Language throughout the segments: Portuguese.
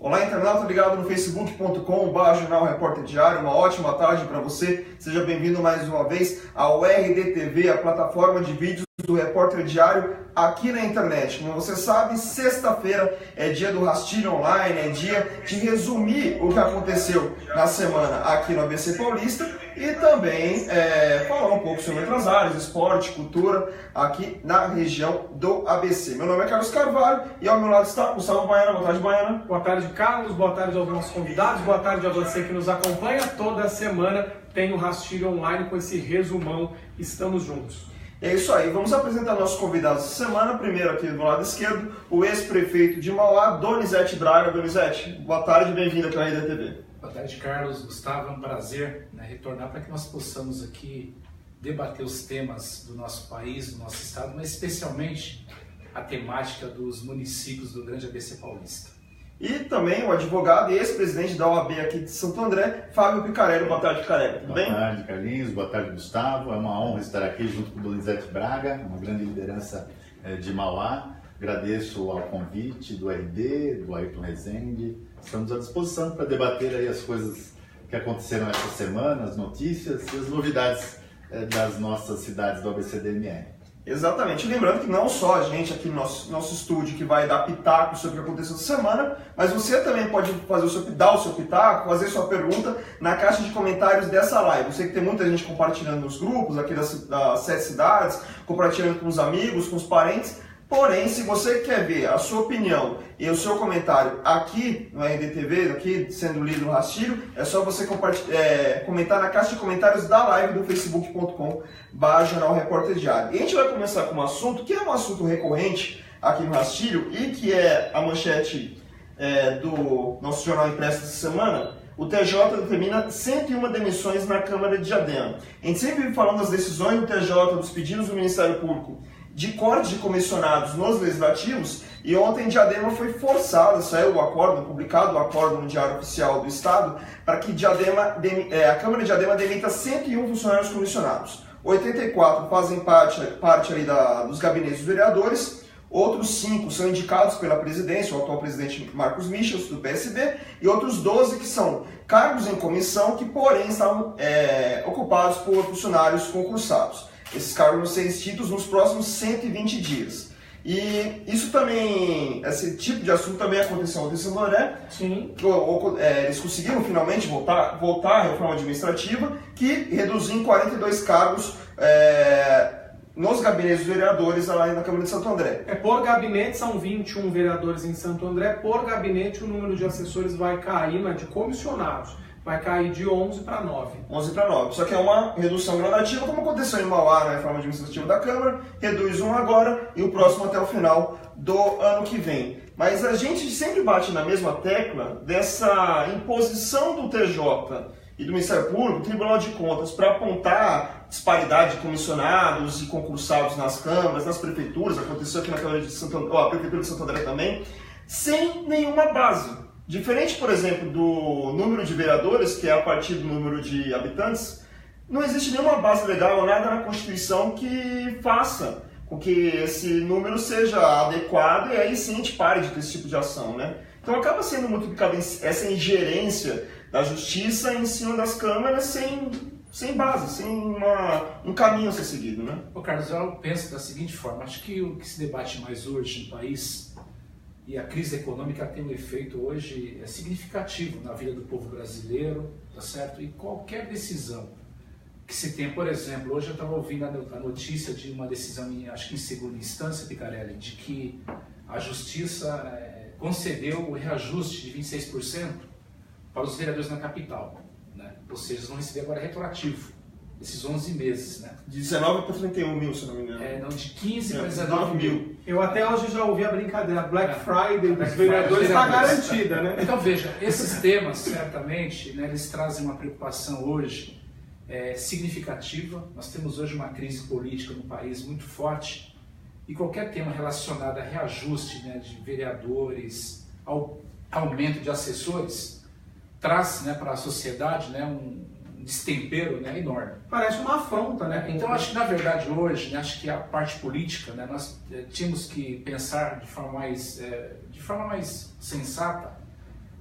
Olá, internauta ligado no facebook.com/Jornal Repórter Diário, uma ótima tarde para você. Seja bem-vindo mais uma vez ao RDTV, a plataforma de vídeos do Repórter Diário aqui na internet. Como você sabe, sexta-feira é dia do Rastilho Online, é dia de resumir o que aconteceu na semana aqui no ABC Paulista e também falar um pouco sobre outras áreas, esporte, cultura, aqui na região do ABC. Meu nome é Carlos Carvalho e ao meu lado está Gustavo Baiana. Boa tarde, Baiana. Boa tarde, Carlos. Boa tarde aos nossos convidados. Boa tarde a você que nos acompanha. Toda semana tem o Rastilho Online com esse resumão. Estamos juntos. É isso aí, vamos apresentar nossos convidados essa semana. Primeiro aqui do lado esquerdo, o ex-prefeito de Mauá, Donizete Braga. Donizete, boa tarde e bem-vindo aqui à RDTV. Boa tarde, Carlos. Gustavo, é um prazer retornar para que nós possamos aqui debater os temas do nosso país, do nosso estado, mas especialmente a temática dos municípios do Grande ABC Paulista. E também o advogado e ex-presidente da OAB aqui de Santo André, Fábio Picarelli. Boa tarde, Picarelli. Tudo bem? Boa tarde, Carlinhos. Boa tarde, Gustavo. É uma honra estar aqui junto com o Donizete Braga, uma grande liderança de Mauá. Agradeço ao convite do RD, do Ayrton Rezende. Estamos à disposição para debater aí as coisas que aconteceram essa semana, as notícias e as novidades das nossas cidades do ABCDMR. Exatamente, lembrando que não só a gente aqui no nosso estúdio que vai dar pitaco sobre o que aconteceu essa semana, mas você também pode dar o seu pitaco, fazer sua pergunta na caixa de comentários dessa live. Eu sei que tem muita gente compartilhando nos grupos aqui das 7 cidades, compartilhando com os amigos, com os parentes. Porém, se você quer ver a sua opinião e o seu comentário aqui no RDTV, aqui sendo lido no Rastilho, é só você comentar na caixa de comentários da live do facebook.com/Jornal Repórter Diário. E a gente vai começar com um assunto que é um assunto recorrente aqui no Rastilho e que é a manchete do nosso jornal impresso dessa semana. O TJ determina 101 demissões na Câmara de Diadema. A gente sempre vive falando das decisões do TJ, dos pedidos do Ministério Público de corte de comissionados nos legislativos, e ontem Diadema foi forçada, saiu o acórdão, publicado o acórdão no Diário Oficial do Estado, para que a Câmara de Diadema demita 101 funcionários comissionados. 84 fazem parte ali dos gabinetes dos vereadores, outros 5 são indicados pela presidência, o atual presidente Marcos Michels, do PSB, e outros 12 que são cargos em comissão, que porém estavam ocupados por funcionários concursados. Esses cargos vão ser extintos nos próximos 120 dias. E isso também, esse tipo de assunto também aconteceu ontem em Santo André. Sim. Eles conseguiram finalmente voltar à reforma administrativa, que reduziu em 42 cargos nos gabinetes dos vereadores lá na Câmara de Santo André. Por gabinete são 21 vereadores em Santo André, por gabinete o número de assessores vai cair, de comissionados. Vai cair de 11 para 9. 11 para 9. Só que é uma redução gradativa, como aconteceu em Mauá, na reforma administrativa da Câmara. Reduz um agora e o próximo até o final do ano que vem. Mas a gente sempre bate na mesma tecla dessa imposição do TJ e do Ministério Público, Tribunal de Contas, para apontar disparidade de comissionados e concursados nas câmaras, nas prefeituras. Aconteceu aqui na Câmara de a Prefeitura de Santo André também, sem nenhuma base. Diferente, por exemplo, do número de vereadores, que é a partir do número de habitantes, não existe nenhuma base legal ou nada na Constituição que faça com que esse número seja adequado e aí sim a gente pare de ter esse tipo de ação, né? Então acaba sendo muito complicado essa ingerência da Justiça em cima das câmaras sem base, sem um caminho a ser seguido, né? Carlos, eu penso da seguinte forma, acho que o que se debate mais hoje no país, e a crise econômica tem um efeito hoje significativo na vida do povo brasileiro, tá certo? E qualquer decisão que se tem, por exemplo, hoje eu estava ouvindo a notícia de uma decisão, acho que em segunda instância, Picarelli, de que a Justiça concedeu o reajuste de 26% para os vereadores na capital, né? Ou seja, eles vão receber agora retroativo, esses 11 meses, né? De 19 para 31 mil, se não me engano. Não, de 15 para 19 mil. Eu até hoje já ouvi a brincadeira, Black Friday dos vereadores está garantida, né? Então veja, esses temas certamente, eles trazem uma preocupação hoje significativa. Nós temos hoje uma crise política no país muito forte e qualquer tema relacionado a reajuste de vereadores, ao aumento de assessores, traz para a sociedade um destempero enorme. Parece uma afronta, né? Então acho que na verdade hoje, acho que a parte política, nós tínhamos que pensar de forma mais sensata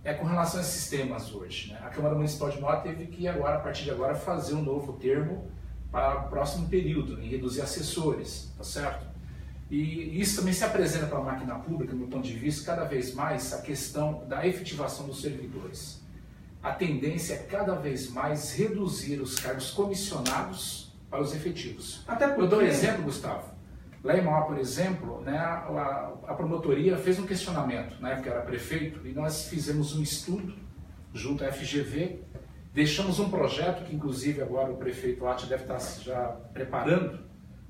é com relação a esses temas hoje, né? A Câmara Municipal de Mauá teve que agora, a partir de agora, fazer um novo termo para o próximo período, né? E reduzir assessores, tá certo? E isso também se apresenta para a máquina pública, do meu ponto de vista, cada vez mais a questão da efetivação dos servidores. A tendência é cada vez mais reduzir os cargos comissionados para os efetivos. Até porque... Eu dou um exemplo, Gustavo. Lá em Mauá, por exemplo, né, a promotoria fez um questionamento, na época eu era prefeito, e nós fizemos um estudo junto à FGV, deixamos um projeto que inclusive agora o prefeito Ati deve estar já preparando,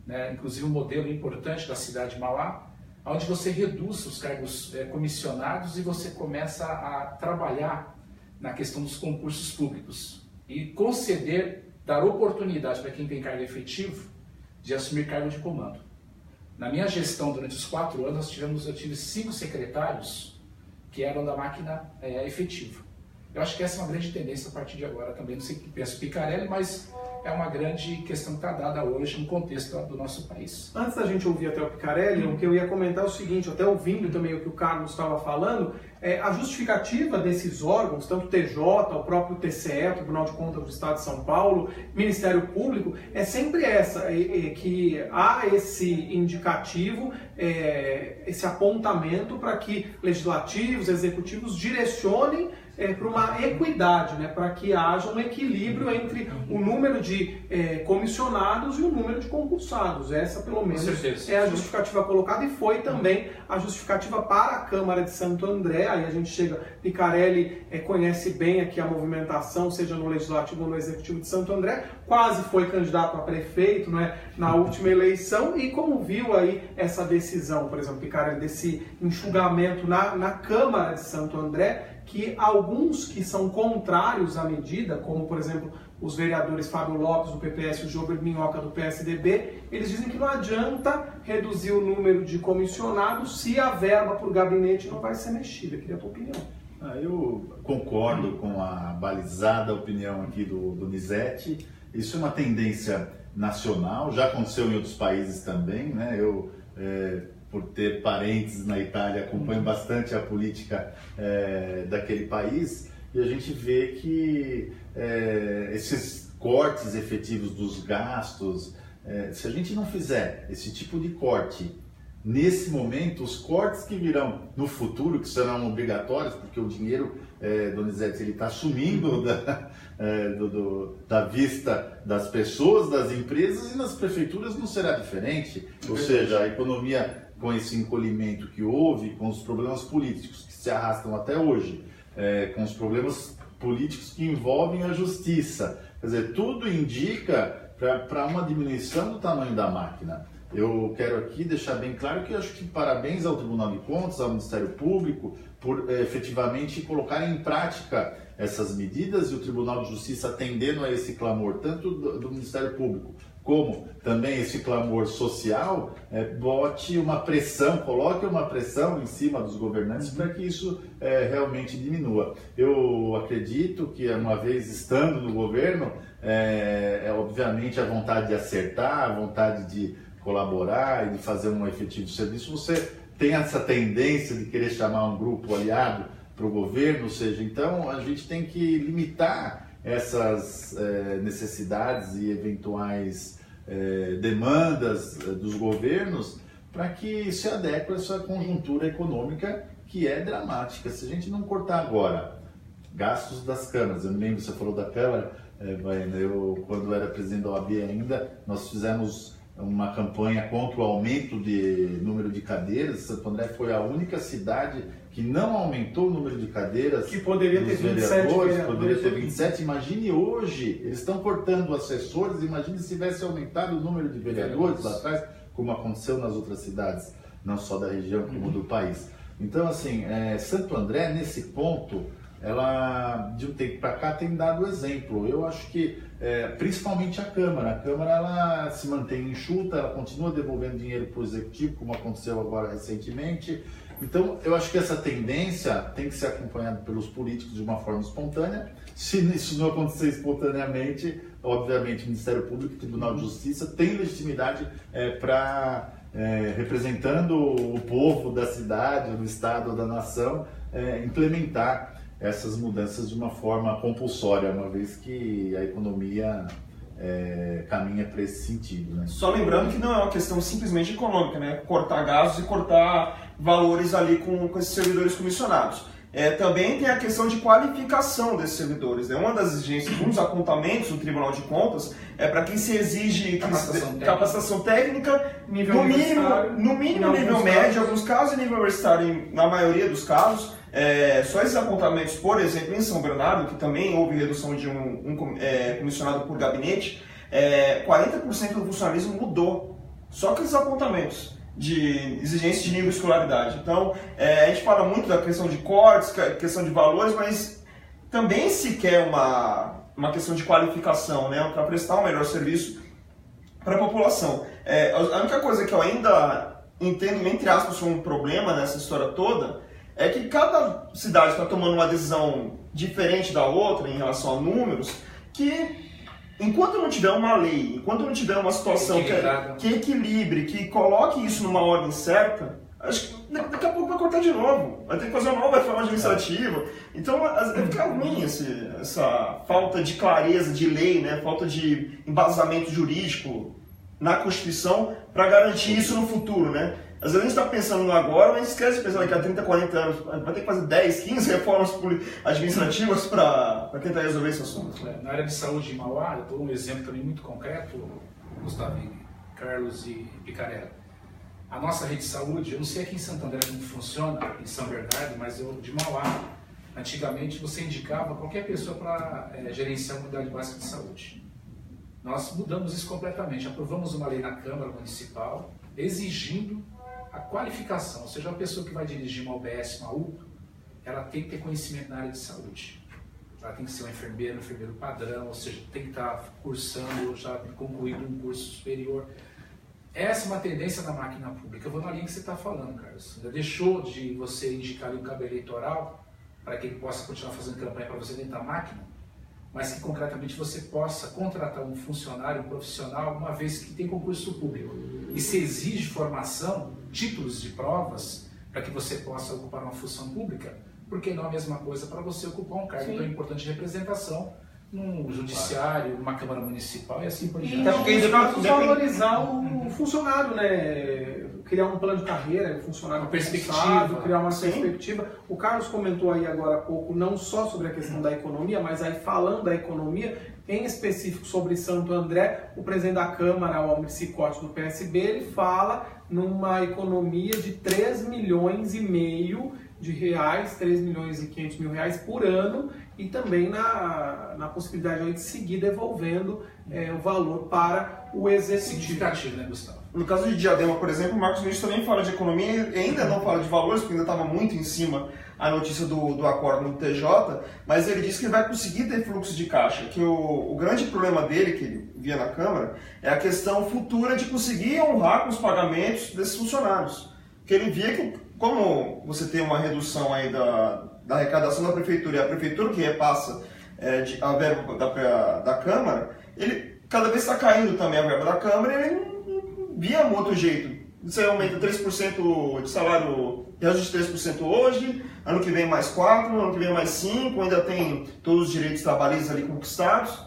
né, inclusive um modelo importante da cidade de Mauá, onde você reduz os cargos comissionados e você começa a trabalhar na questão dos concursos públicos e conceder, dar oportunidade para quem tem cargo efetivo de assumir cargo de comando. Na minha gestão, durante os 4 anos, eu tive 5 secretários que eram da máquina efetiva. Eu acho que essa é uma grande tendência a partir de agora também. Não sei o que pensa o Picarelli, mas é uma grande questão que está dada hoje no contexto do nosso país. Antes da gente ouvir até o Picarelli, o que eu ia comentar é o seguinte, até ouvindo também o que o Carlos estava falando, a justificativa desses órgãos, tanto o TJ, o próprio TCE, o Tribunal de Contas do Estado de São Paulo, Ministério Público, é sempre essa, que há esse indicativo, esse apontamento para que legislativos, executivos direcionem para uma equidade, né, para que haja um equilíbrio entre o número de comissionados e o número de concursados. Essa, pelo menos, é a justificativa colocada e foi também a justificativa para a Câmara de Santo André. Aí a gente chega, Picarelli conhece bem aqui a movimentação, seja no Legislativo ou no Executivo de Santo André, quase foi candidato a prefeito, né, na última eleição, e como viu aí essa decisão, por exemplo, Picarelli, desse enxugamento na Câmara de Santo André, que alguns que são contrários à medida, como por exemplo os vereadores Fábio Lopes do PPS e o Jober Minhoca do PSDB, eles dizem que não adianta reduzir o número de comissionados se a verba por gabinete não vai ser mexida. Eu queria a tua opinião. Eu concordo com a balizada opinião aqui do Nizetti. Isso é uma tendência nacional, já aconteceu em outros países também, né? Por ter parentes na Itália, acompanho bastante a política daquele país, e a gente vê que esses cortes efetivos dos gastos, se a gente não fizer esse tipo de corte nesse momento, os cortes que virão no futuro, que serão obrigatórios, porque o dinheiro, Donizete, ele está sumindo da vista das pessoas, das empresas, e nas prefeituras não será diferente. Ou seja, a economia, com esse encolhimento que houve, com os problemas políticos que se arrastam até hoje, com os problemas políticos que envolvem a justiça, quer dizer, tudo indica para uma diminuição do tamanho da máquina. Eu quero aqui deixar bem claro que eu acho que parabéns ao Tribunal de Contas, ao Ministério Público, por efetivamente colocarem em prática essas medidas, e o Tribunal de Justiça atendendo a esse clamor, tanto do Ministério Público como também esse clamor social, bote uma pressão, coloque uma pressão em cima dos governantes para que isso realmente diminua. Eu acredito que, uma vez estando no governo, obviamente a vontade de acertar, a vontade de colaborar e de fazer um efetivo serviço, você tem essa tendência de querer chamar um grupo aliado para o governo, ou seja, então a gente tem que limitar essas necessidades e eventuais demandas dos governos para que se adeque a essa conjuntura econômica que é dramática. Se a gente não cortar agora gastos das câmaras, eu me lembro, você falou da Câmara, eu quando era presidente da OAB ainda, nós fizemos uma campanha contra o aumento de número de cadeiras. Santo André foi a única cidade que não aumentou o número de cadeiras, que poderia ter 27 vereadores, poderia ter 27. Imagine hoje, eles estão cortando assessores, imagine se tivesse aumentado o número de vereadores lá atrás, como aconteceu nas outras cidades, não só da região como do país. Então, assim, Santo André, nesse ponto, ela de um tempo para cá tem dado exemplo. Eu acho que principalmente a Câmara ela se mantém enxuta, ela continua devolvendo dinheiro para o Executivo, como aconteceu agora recentemente. Então, eu acho que essa tendência tem que ser acompanhada pelos políticos de uma forma espontânea. Se isso não acontecer espontaneamente, obviamente o Ministério Público e o Tribunal de Justiça têm legitimidade para, representando o povo da cidade, do estado, da nação, implementar essas mudanças de uma forma compulsória, uma vez que a economia caminha para esse sentido, né? Só lembrando que não é uma questão simplesmente econômica, né? Cortar gastos e cortar valores ali com esses servidores comissionados. Também tem a questão de qualificação desses servidores, né? Uma das exigências, um dos apontamentos do Tribunal de Contas é para que se exige capacitação técnica, no mínimo nível médio, em alguns casos, e nível universitário na maioria dos casos. Só esses apontamentos, por exemplo, em São Bernardo, que também houve redução de um comissionado por gabinete, 40% do funcionalismo mudou. Só que esses apontamentos de exigência de nível de escolaridade. Então, a gente fala muito da questão de cortes, questão de valores, mas também se quer uma questão de qualificação, né, para prestar um melhor serviço para a população. A única coisa que eu ainda entendo, entre aspas, como um problema nessa história toda, é que cada cidade está tomando uma decisão diferente da outra em relação a números, que enquanto não tiver uma lei, enquanto não tiver uma situação que equilibre, que coloque isso numa ordem certa, acho que daqui a pouco vai cortar de novo. Vai ter que fazer uma nova reforma administrativa. Então vai ficar ruim essa falta de clareza de lei, né? Falta de embasamento jurídico na Constituição para garantir isso no futuro, né? Às vezes a gente está pensando no agora, mas esquece de pensar daqui a 30, 40 anos. Vai ter que fazer 10, 15 reformas administrativas para tentar resolver esse assunto. Na área de saúde em Mauá, eu dou um exemplo também muito concreto, Gustavo, Carlos e Picarella. A nossa rede de saúde, eu não sei aqui em Santo André como funciona, em São Bernardo, mas eu de Mauá, antigamente você indicava qualquer pessoa para gerenciar a unidade básica de saúde. Nós mudamos isso completamente, aprovamos uma lei na Câmara Municipal exigindo a qualificação, ou seja, a pessoa que vai dirigir uma UBS, uma UPA, ela tem que ter conhecimento na área de saúde. Ela tem que ser um enfermeiro padrão, ou seja, tem que estar cursando, já concluído um curso superior. Essa é uma tendência na máquina pública. Eu vou na linha que você está falando, Carlos. Já deixou de você indicar um cabo eleitoral para que ele possa continuar fazendo campanha para você dentro da máquina, mas que concretamente você possa contratar um funcionário, um profissional, uma vez que tem concurso público. E se exige formação, títulos de provas, para que você possa ocupar uma função pública, porque não é a mesma coisa para você ocupar um cargo tão importante de representação num judiciário, numa Câmara Municipal e assim por diante. Então, vamos valorizar o funcionário, né? Criar um plano de carreira, o funcionário perspectiva, criar uma perspectiva. O Carlos comentou aí agora há pouco, não só sobre a questão da economia, mas aí falando da economia, em específico sobre Santo André, o presidente da Câmara, o Almir Cicotti, do PSB, ele fala numa economia de 3 milhões e meio de reais, 3 milhões e 500 mil reais por ano, e também na possibilidade aí de seguir devolvendo o valor para o executivo. Significativo, né, Gustavo? No caso de Diadema, por exemplo, o Marcos Vinícius também fala de economia, e ainda não fala de valores, porque ainda estava muito em cima a notícia do acordo no TJ, mas ele disse que vai conseguir ter fluxo de caixa, que o grande problema dele, que ele via na Câmara, é a questão futura de conseguir honrar com os pagamentos desses funcionários. Porque ele via que, como você tem uma redução aí da arrecadação da Prefeitura e a Prefeitura que repassa a verba da Câmara, ele cada vez está caindo também a verba da Câmara e ele não via um outro jeito. Você aumenta 3% de salário, reajuste de 3% hoje, ano que vem mais 4%, ano que vem mais 5%, ainda tem todos os direitos trabalhistas ali conquistados.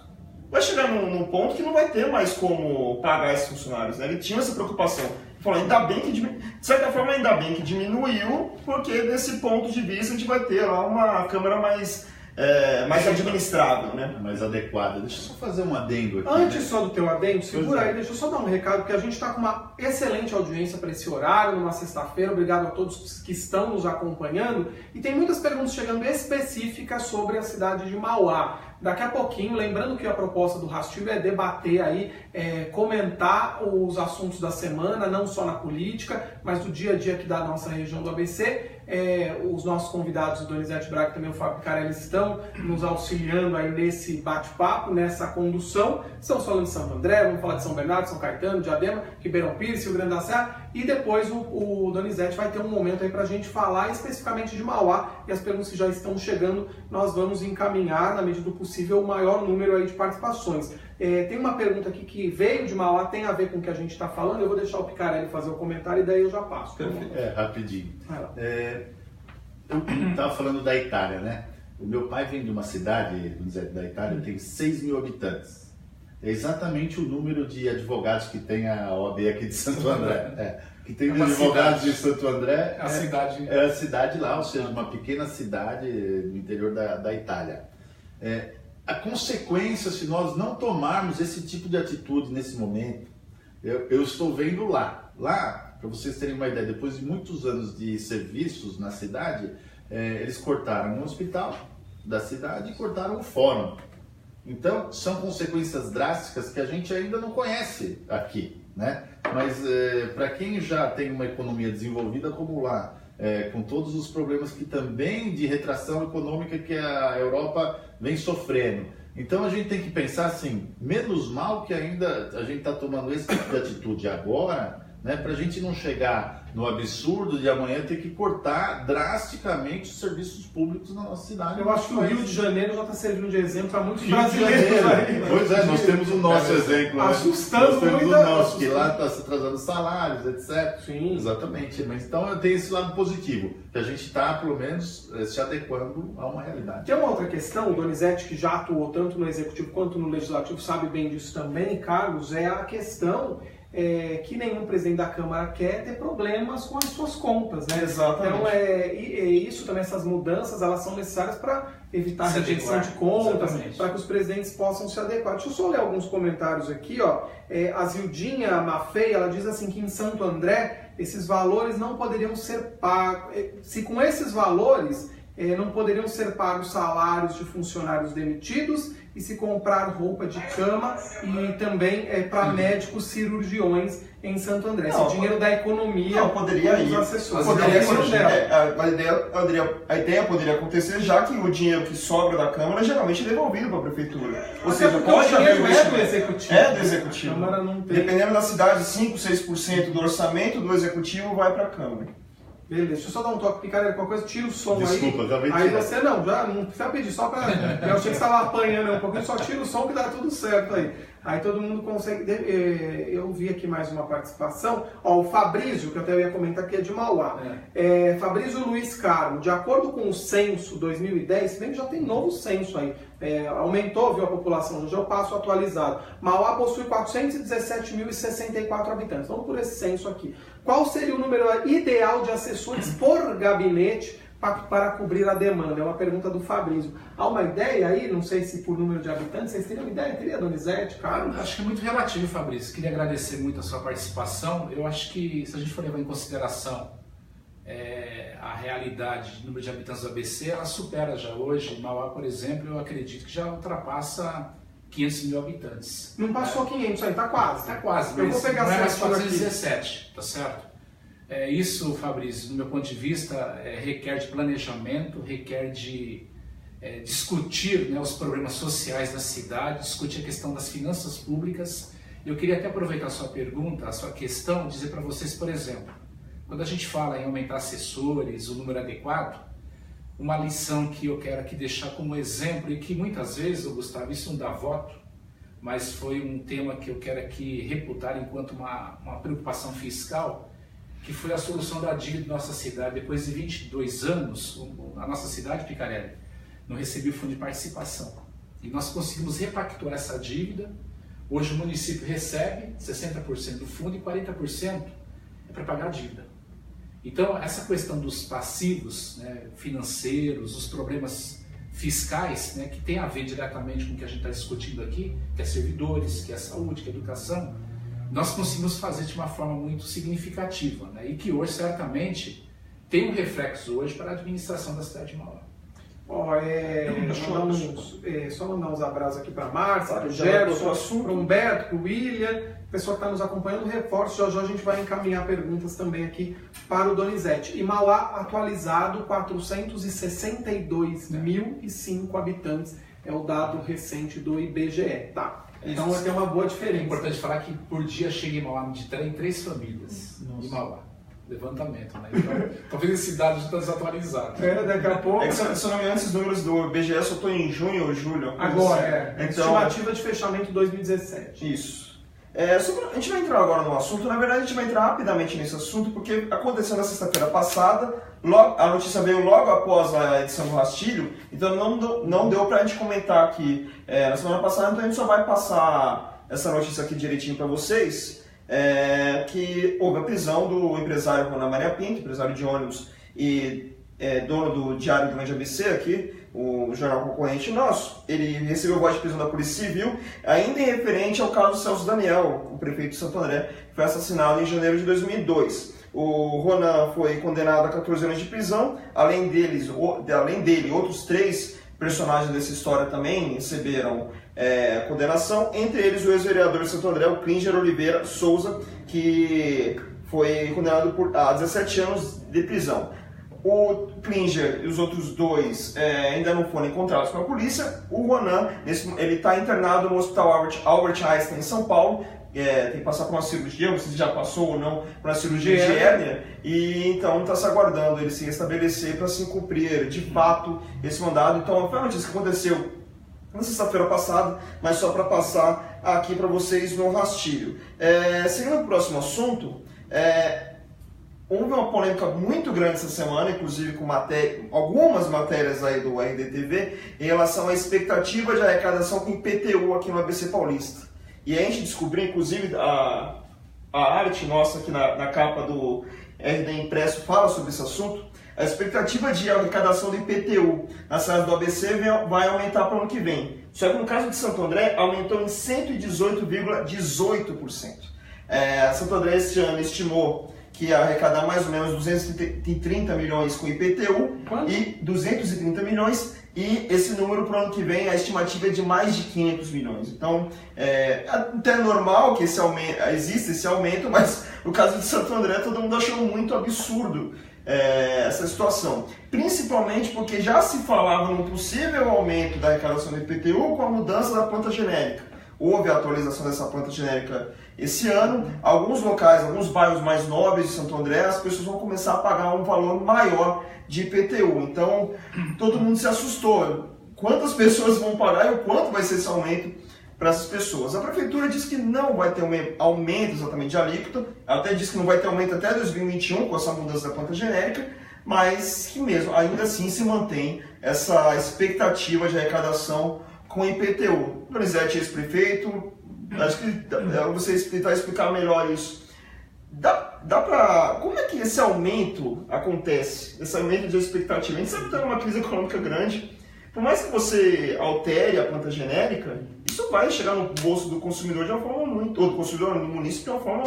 Vai chegar num ponto que não vai ter mais como pagar esses funcionários, né? Ele tinha essa preocupação. Ele falou, ainda bem que de certa forma ainda bem que diminuiu, porque desse ponto de vista a gente vai ter lá uma Câmara mais administrável, né? Mais adequada. Deixa eu só fazer um adendo aqui. Antes só do teu adendo, segura aí, deixa eu só dar um recado, porque a gente está com uma excelente audiência para esse horário, numa sexta-feira. Obrigado a todos que estão nos acompanhando. E tem muitas perguntas chegando específicas sobre a cidade de Mauá. Daqui a pouquinho, lembrando que a proposta do Rastilho é debater aí, comentar os assuntos da semana, não só na política, mas do dia a dia aqui da nossa região do ABC. Os nossos convidados, o Donizete Braga e também o Fábio Picarella, estão nos auxiliando aí nesse bate-papo, nessa condução. Estamos falando de Santo André, vamos falar de São Bernardo, São Caetano, Diadema, Ribeirão Pires, Rio Grande da Serra, e depois o Donizete vai ter um momento aí para a gente falar especificamente de Mauá, e as perguntas que já estão chegando nós vamos encaminhar, na medida do possível, o maior número aí de participações. Tem uma pergunta aqui que veio de Mauá, tem a ver com o que a gente está falando, eu vou deixar o Picarelli fazer o comentário e daí eu já passo. Rapidinho. Eu estava falando da Itália, né? O meu pai vem de uma cidade, da Itália, tem 6 mil habitantes. É exatamente o número de advogados que tem a OAB aqui de Santo André. Que tem advogados de Santo André. A cidade. É a cidade lá, ou seja, uma pequena cidade no interior da Itália. A consequência, se nós não tomarmos esse tipo de atitude nesse momento, eu estou vendo lá, para vocês terem uma ideia, depois de muitos anos de serviços na cidade, eles cortaram o hospital da cidade e cortaram o fórum. Então, são consequências drásticas que a gente ainda não conhece aqui, né? Mas para quem já tem uma economia desenvolvida como lá, com todos os problemas que também de retração econômica que a Europa vem sofrendo. Então a gente tem que pensar assim, menos mal que ainda a gente está tomando esse tipo de atitude agora, né, para a gente não chegar no absurdo de amanhã ter que cortar drasticamente os serviços públicos na nossa cidade. Eu acho que o Rio de Janeiro já está servindo de exemplo para muitos brasileiros aí. Pois é, nós temos o nosso exemplo. Assustando nós temos muito. O nosso, que lá está se atrasando salários, etc. Sim. Exatamente. Mas então eu tenho esse lado positivo, que a gente está, pelo menos, se adequando a uma realidade. Tem uma outra questão, o Donizete, que já atuou tanto no Executivo quanto no Legislativo, sabe bem disso também, Carlos, é a questão que nenhum presidente da Câmara quer ter problemas com as suas contas, né? Exatamente. Então, isso também, essas mudanças, elas são necessárias para evitar se rejeição adequar. de contas, Exatamente. para que os presidentes possam se adequar. Deixa eu só ler alguns comentários aqui, ó. A Zildinha Maffei, ela diz assim que em Santo André, esses valores não poderiam ser pagos. Se com esses valores não poderiam ser pagos salários de funcionários demitidos e se comprar roupa de cama e também para médicos cirurgiões em Santo André. Não, esse dinheiro da economia, não, poderia ir. assessores. A ideia poderia acontecer, já que o dinheiro que sobra da Câmara geralmente é devolvido para a Prefeitura. Ou seja, pode haver o dinheiro do Executivo. É do Executivo. A Câmara não tem. Dependendo da cidade, 5, 6% do orçamento do Executivo vai para a Câmara. Beleza, deixa eu só dar um toque, Picarelli, qualquer coisa, tira o som. Desculpa, aí. Aí você já não precisa pedir, só para. Eu achei que você estava apanhando um pouquinho, só tira o som que dá tudo certo aí. Aí todo mundo consegue. Eu vi aqui mais uma participação. Ó, o Fabrício, que eu até ia comentar aqui, é de Mauá. Fabrício Luiz Carmo, de acordo com o censo 2010, se bem que já tem novo censo aí. Aumentou, viu, a população, já é o passo atualizado. Mauá possui 417.064 habitantes. Vamos por esse censo aqui. Qual seria o número ideal de assessores por gabinete para cobrir a demanda? É uma pergunta do Fabrício. Há uma ideia aí? Não sei se por número de habitantes, vocês teriam ideia? Teria, Donizete, Carlos? Acho que é muito relativo, Fabrício. Queria agradecer muito a sua participação. Eu acho que, se a gente for levar em consideração a realidade do número de habitantes do ABC, ela supera já hoje. Mauá, por exemplo, eu acredito que já ultrapassa 500 mil habitantes. Não passou 500 aí, tá quase. Está quase, Eu mas vou pegar não é mais 417, 417, tá certo? Isso, Fabrício, do meu ponto de vista, requer de planejamento, requer de discutir, né, os problemas sociais da cidade, discutir a questão das finanças públicas. Eu queria até aproveitar a sua pergunta, a sua questão, dizer para vocês, por exemplo, quando a gente fala em aumentar assessores, o número adequado, uma lição que eu quero aqui deixar como exemplo e que muitas vezes, Gustavo, isso não dá voto, mas foi um tema que eu quero aqui reputar enquanto uma preocupação fiscal, que foi a solução da dívida da nossa cidade. Depois de 22 anos, a nossa cidade, Picarelli, não recebia o fundo de participação. E nós conseguimos repactuar essa dívida. Hoje o município recebe 60% do fundo e 40% é para pagar a dívida. Então, essa questão dos passivos, né, financeiros, os problemas fiscais, né, que tem a ver diretamente com o que a gente está discutindo aqui, que é servidores, que é saúde, que é educação, nós conseguimos fazer de uma forma muito significativa, né, e que hoje, certamente, tem um reflexo hoje para a administração da cidade de Mauá. Só mandar uns abraços aqui para a Márcia, para o Gerson, para o Humberto, para o William, o pessoal que está nos acompanhando, reforço, já a gente vai encaminhar perguntas também aqui para o Donizete. E Mauá atualizado, 462.005 habitantes, é o dado recente do IBGE, tá? Então vai ter uma boa diferença. É importante falar que por dia chega em Mauá de 3 famílias em Mauá. Levantamento, né? Então, talvez esse dado já está desatualizado. Daqui a pouco. Se eu não me engano, esses números do IBGE só estão em junho ou julho. Agora, Então, estimativa de fechamento 2017. Isso. A gente vai entrar agora no assunto, na verdade a gente vai entrar rapidamente nesse assunto, porque aconteceu na sexta-feira passada, a notícia veio logo após a edição do Rastilho, então não deu pra gente comentar aqui na semana passada, então a gente só vai passar essa notícia aqui direitinho para vocês, que houve a prisão do empresário Ronan Maria Pinto, empresário de ônibus e dono do Diário Grande ABC aqui, o jornal concorrente nosso. Ele recebeu voz de prisão da Polícia Civil, ainda em referente ao caso Celso Daniel, o prefeito de Santo André, que foi assassinado em janeiro de 2002. O Ronan foi condenado a 14 anos de prisão, além dele, outros 3 personagens dessa história também receberam condenação, entre eles o ex-vereador de Santo André, o Klinger Oliveira Souza, que foi condenado a 17 anos de prisão. O Klinger e os outros 2 ainda não foram encontrados pela polícia. O Ronan, ele está internado no Hospital Albert Einstein, em São Paulo. Tem que passar por uma cirurgia, não sei se já passou ou não, por uma cirurgia de hérnia. E então está se aguardando ele se restabelecer para se cumprir de fato esse mandado. Então foi uma notícia que aconteceu na sexta-feira passada, mas só para passar aqui para vocês no rastilho. Seguindo o próximo assunto, houve uma polêmica muito grande essa semana, inclusive com algumas matérias aí do RDTV, em relação à expectativa de arrecadação com IPTU aqui no ABC Paulista. E a gente descobriu, inclusive, a arte nossa aqui na capa do RD Impresso fala sobre esse assunto. A expectativa de arrecadação do IPTU na cidade do ABC vai aumentar para o ano que vem. Só que no caso de Santo André, aumentou em 118,18%. Santo André este ano estimou que ia arrecadar mais ou menos 230 milhões com IPTU. Quanto? E 230 milhões, e esse número para o ano que vem, a estimativa é de mais de 500 milhões. Então, até normal que exista esse aumento, mas no caso de Santo André, todo mundo achou muito absurdo essa situação. Principalmente porque já se falava no possível aumento da arrecadação do IPTU com a mudança da planta genérica. Houve a atualização dessa planta genérica esse ano. Alguns locais, alguns bairros mais nobres de Santo André, as pessoas vão começar a pagar um valor maior de IPTU. Então, todo mundo se assustou. Quantas pessoas vão pagar e o quanto vai ser esse aumento para essas pessoas? A prefeitura disse que não vai ter um aumento exatamente de alíquota, até disse que não vai ter aumento até 2021 com essa mudança da planta genérica, mas que mesmo, ainda assim se mantém essa expectativa de arrecadação com IPTU. Donizete, ex-prefeito, acho que você tentar explicar melhor isso. Como é que esse aumento acontece? Esse aumento de expectativa? A gente sabe que está numa crise econômica grande. Por mais que você altere a planta genérica, isso vai chegar no bolso do consumidor de uma forma ou do consumidor no município de uma forma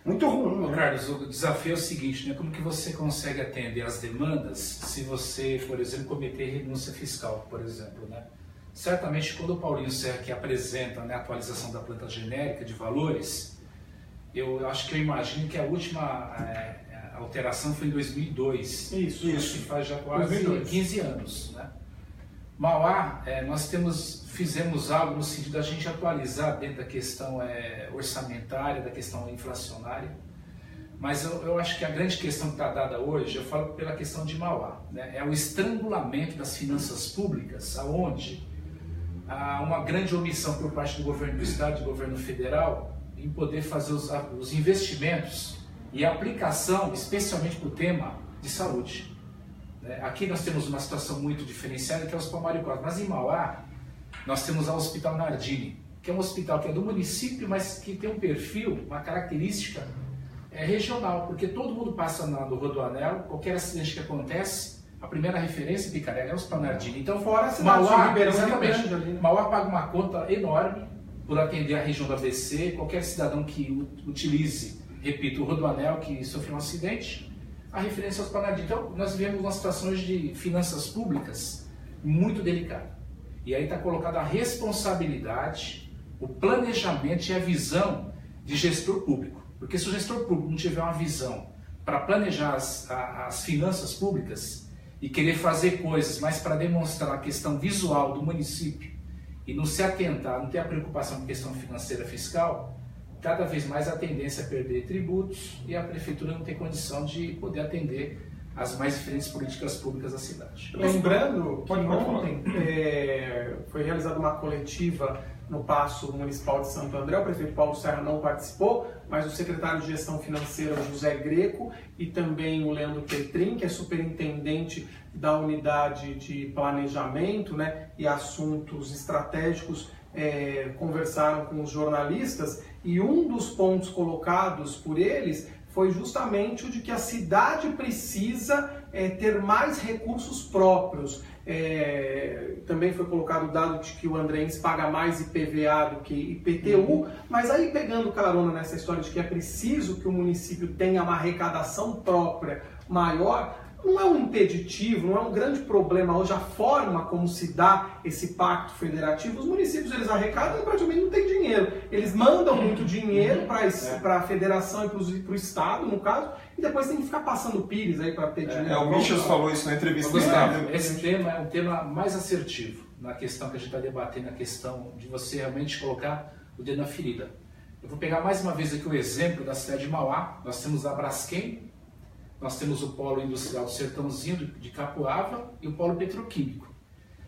muito ruim. Né? Carlos, o desafio é o seguinte, né? Como que você consegue atender às demandas se você, por exemplo, cometer renúncia fiscal, por exemplo, né? Certamente, quando o Paulinho Serra que apresenta, né, a atualização da planta genérica de valores, eu acho que eu imagino que a última alteração foi em 2002. Isso. Que faz já quase 2002. 15 anos. Né? Mauá, nós fizemos algo no sentido da gente atualizar dentro da questão orçamentária, da questão inflacionária. Mas eu acho que a grande questão que está dada hoje, eu falo pela questão de Mauá, né? É o estrangulamento das finanças públicas, aonde há uma grande omissão por parte do governo do estado e do governo federal em poder fazer os investimentos e a aplicação, especialmente para o tema de saúde. Aqui nós temos uma situação muito diferenciada, que é o Hospital Mário Cosme, mas em Mauá nós temos o Hospital Nardini, que é um hospital que é do município, mas que tem um perfil, uma característica regional, porque todo mundo passa no Rodoanel, qualquer acidente que acontece, a primeira referência de Picaré é o Hospital Nardini. Então, fora a cidade de Ribeirão, exatamente, ali, né? Mauá paga uma conta enorme por atender a região do ABC. Qualquer cidadão que utilize, repito, o Rodoanel que sofreu um acidente, a referência é o Hospital Nardini. Então, nós vivemos uma situação de finanças públicas muito delicada. E aí está colocada a responsabilidade, o planejamento e a visão de gestor público. Porque se o gestor público não tiver uma visão para planejar as finanças públicas e querer fazer coisas, mas para demonstrar a questão visual do município e não se atentar, não ter a preocupação com a questão financeira fiscal, cada vez mais a tendência é perder tributos e a prefeitura não tem condição de poder atender as mais diferentes políticas públicas da cidade. Lembrando que ontem foi realizada uma coletiva no Paço Municipal de Santo André. O prefeito Paulo Serra não participou, mas o secretário de Gestão Financeira, José Greco, e também o Leandro Petrin, que é superintendente da unidade de planejamento, né, e assuntos estratégicos, conversaram com os jornalistas, e um dos pontos colocados por eles foi justamente o de que a cidade precisa ter mais recursos próprios. Também foi colocado o dado de que o Andréense paga mais IPVA do que IPTU, mas aí pegando carona nessa história de que é preciso que o município tenha uma arrecadação própria maior, não é um impeditivo, não é um grande problema hoje a forma como se dá esse pacto federativo. Os municípios, eles arrecadam e praticamente não tem dinheiro. Eles mandam muito dinheiro para a federação e para o estado, no caso, e depois tem que ficar passando pires aí para ter dinheiro. O Michels falou isso na entrevista. Esse tema é um tema mais assertivo na questão que a gente está debatendo, na questão de você realmente colocar o dedo na ferida. Eu vou pegar mais uma vez aqui o exemplo da cidade de Mauá. Nós temos a Braskem, nós temos o polo industrial do Sertãozinho, de Capoava, e o polo petroquímico.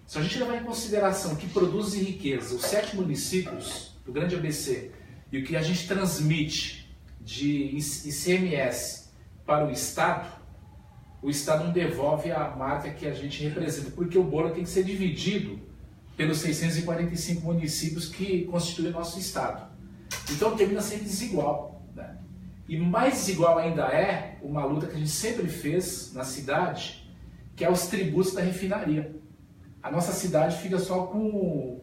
Se a gente levar em consideração que produzem riqueza os 7 municípios do Grande ABC e o que a gente transmite de ICMS para o Estado não devolve a marca que a gente representa, porque o bolo tem que ser dividido pelos 645 municípios que constituem o nosso Estado. Então termina sendo desigual, né? E mais desigual ainda é uma luta que a gente sempre fez na cidade, que é os tributos da refinaria. A nossa cidade fica só com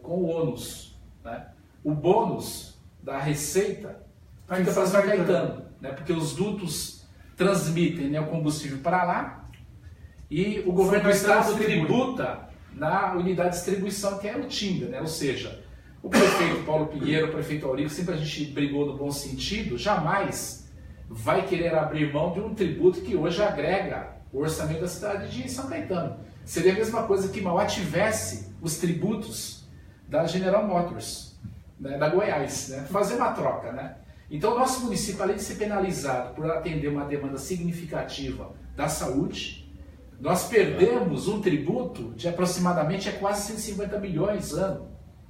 o ônus, né? O bônus da receita fica para São Caetano, né? Porque os dutos transmitem, né, o combustível para lá e o governo do estado tributa na unidade de distribuição, que é o Tinga, né? Ou seja, o prefeito Paulo Pinheiro, o prefeito Aurico, sempre a gente brigou no bom sentido, jamais vai querer abrir mão de um tributo que hoje agrega o orçamento da cidade de São Caetano. Seria a mesma coisa que Mauá tivesse os tributos da General Motors, né, da Goiás, né? Fazer uma troca, né? Então o nosso município, além de ser penalizado por atender uma demanda significativa da saúde, nós perdemos um tributo de aproximadamente quase 150 milhões ano,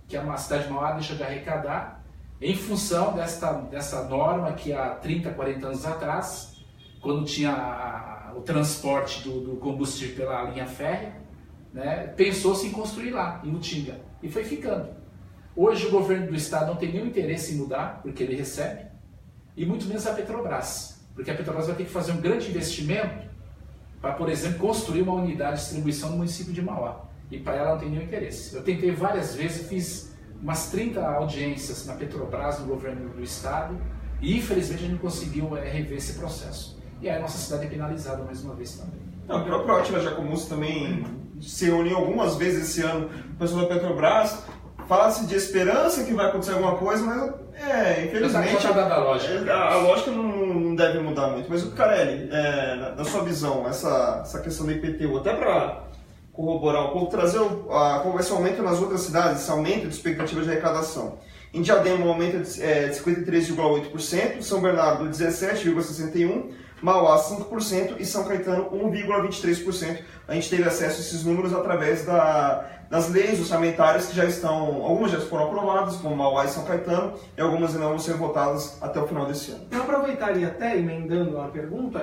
que a cidade de Mauá deixa de arrecadar, em função dessa norma que há 30, 40 anos atrás, quando tinha o transporte do combustível pela linha férrea, né, pensou-se em construir lá, em Utinga, e foi ficando. Hoje o governo do estado não tem nenhum interesse em mudar, porque ele recebe, e muito menos a Petrobras, porque a Petrobras vai ter que fazer um grande investimento para, por exemplo, construir uma unidade de distribuição no município de Mauá, e para ela não tem nenhum interesse. Eu tentei várias vezes, fiz umas 30 audiências na Petrobras, no governo do estado, e infelizmente a gente não conseguiu rever esse processo. E aí a nossa cidade é penalizada mais uma vez também. Não, o próprio Átila Jacomuzzi também se reuniu algumas vezes esse ano com o pessoal da Petrobras, fala-se de esperança que vai acontecer alguma coisa, mas infelizmente a lógica não deve mudar muito. Mas o Carelli, na sua visão, essa questão do IPTU, até para corroborar um pouco, trazer esse aumento nas outras cidades, esse aumento de expectativa de arrecadação. Em Diadema, um aumento de 53,8%, São Bernardo 17,61%, Mauá 5% e São Caetano 1,23%. A gente teve acesso a esses números através das leis orçamentárias que já estão, algumas já foram aprovadas, como Mauá e São Caetano, e algumas ainda vão ser votadas até o final desse ano. Eu aproveitaria até, emendando a pergunta,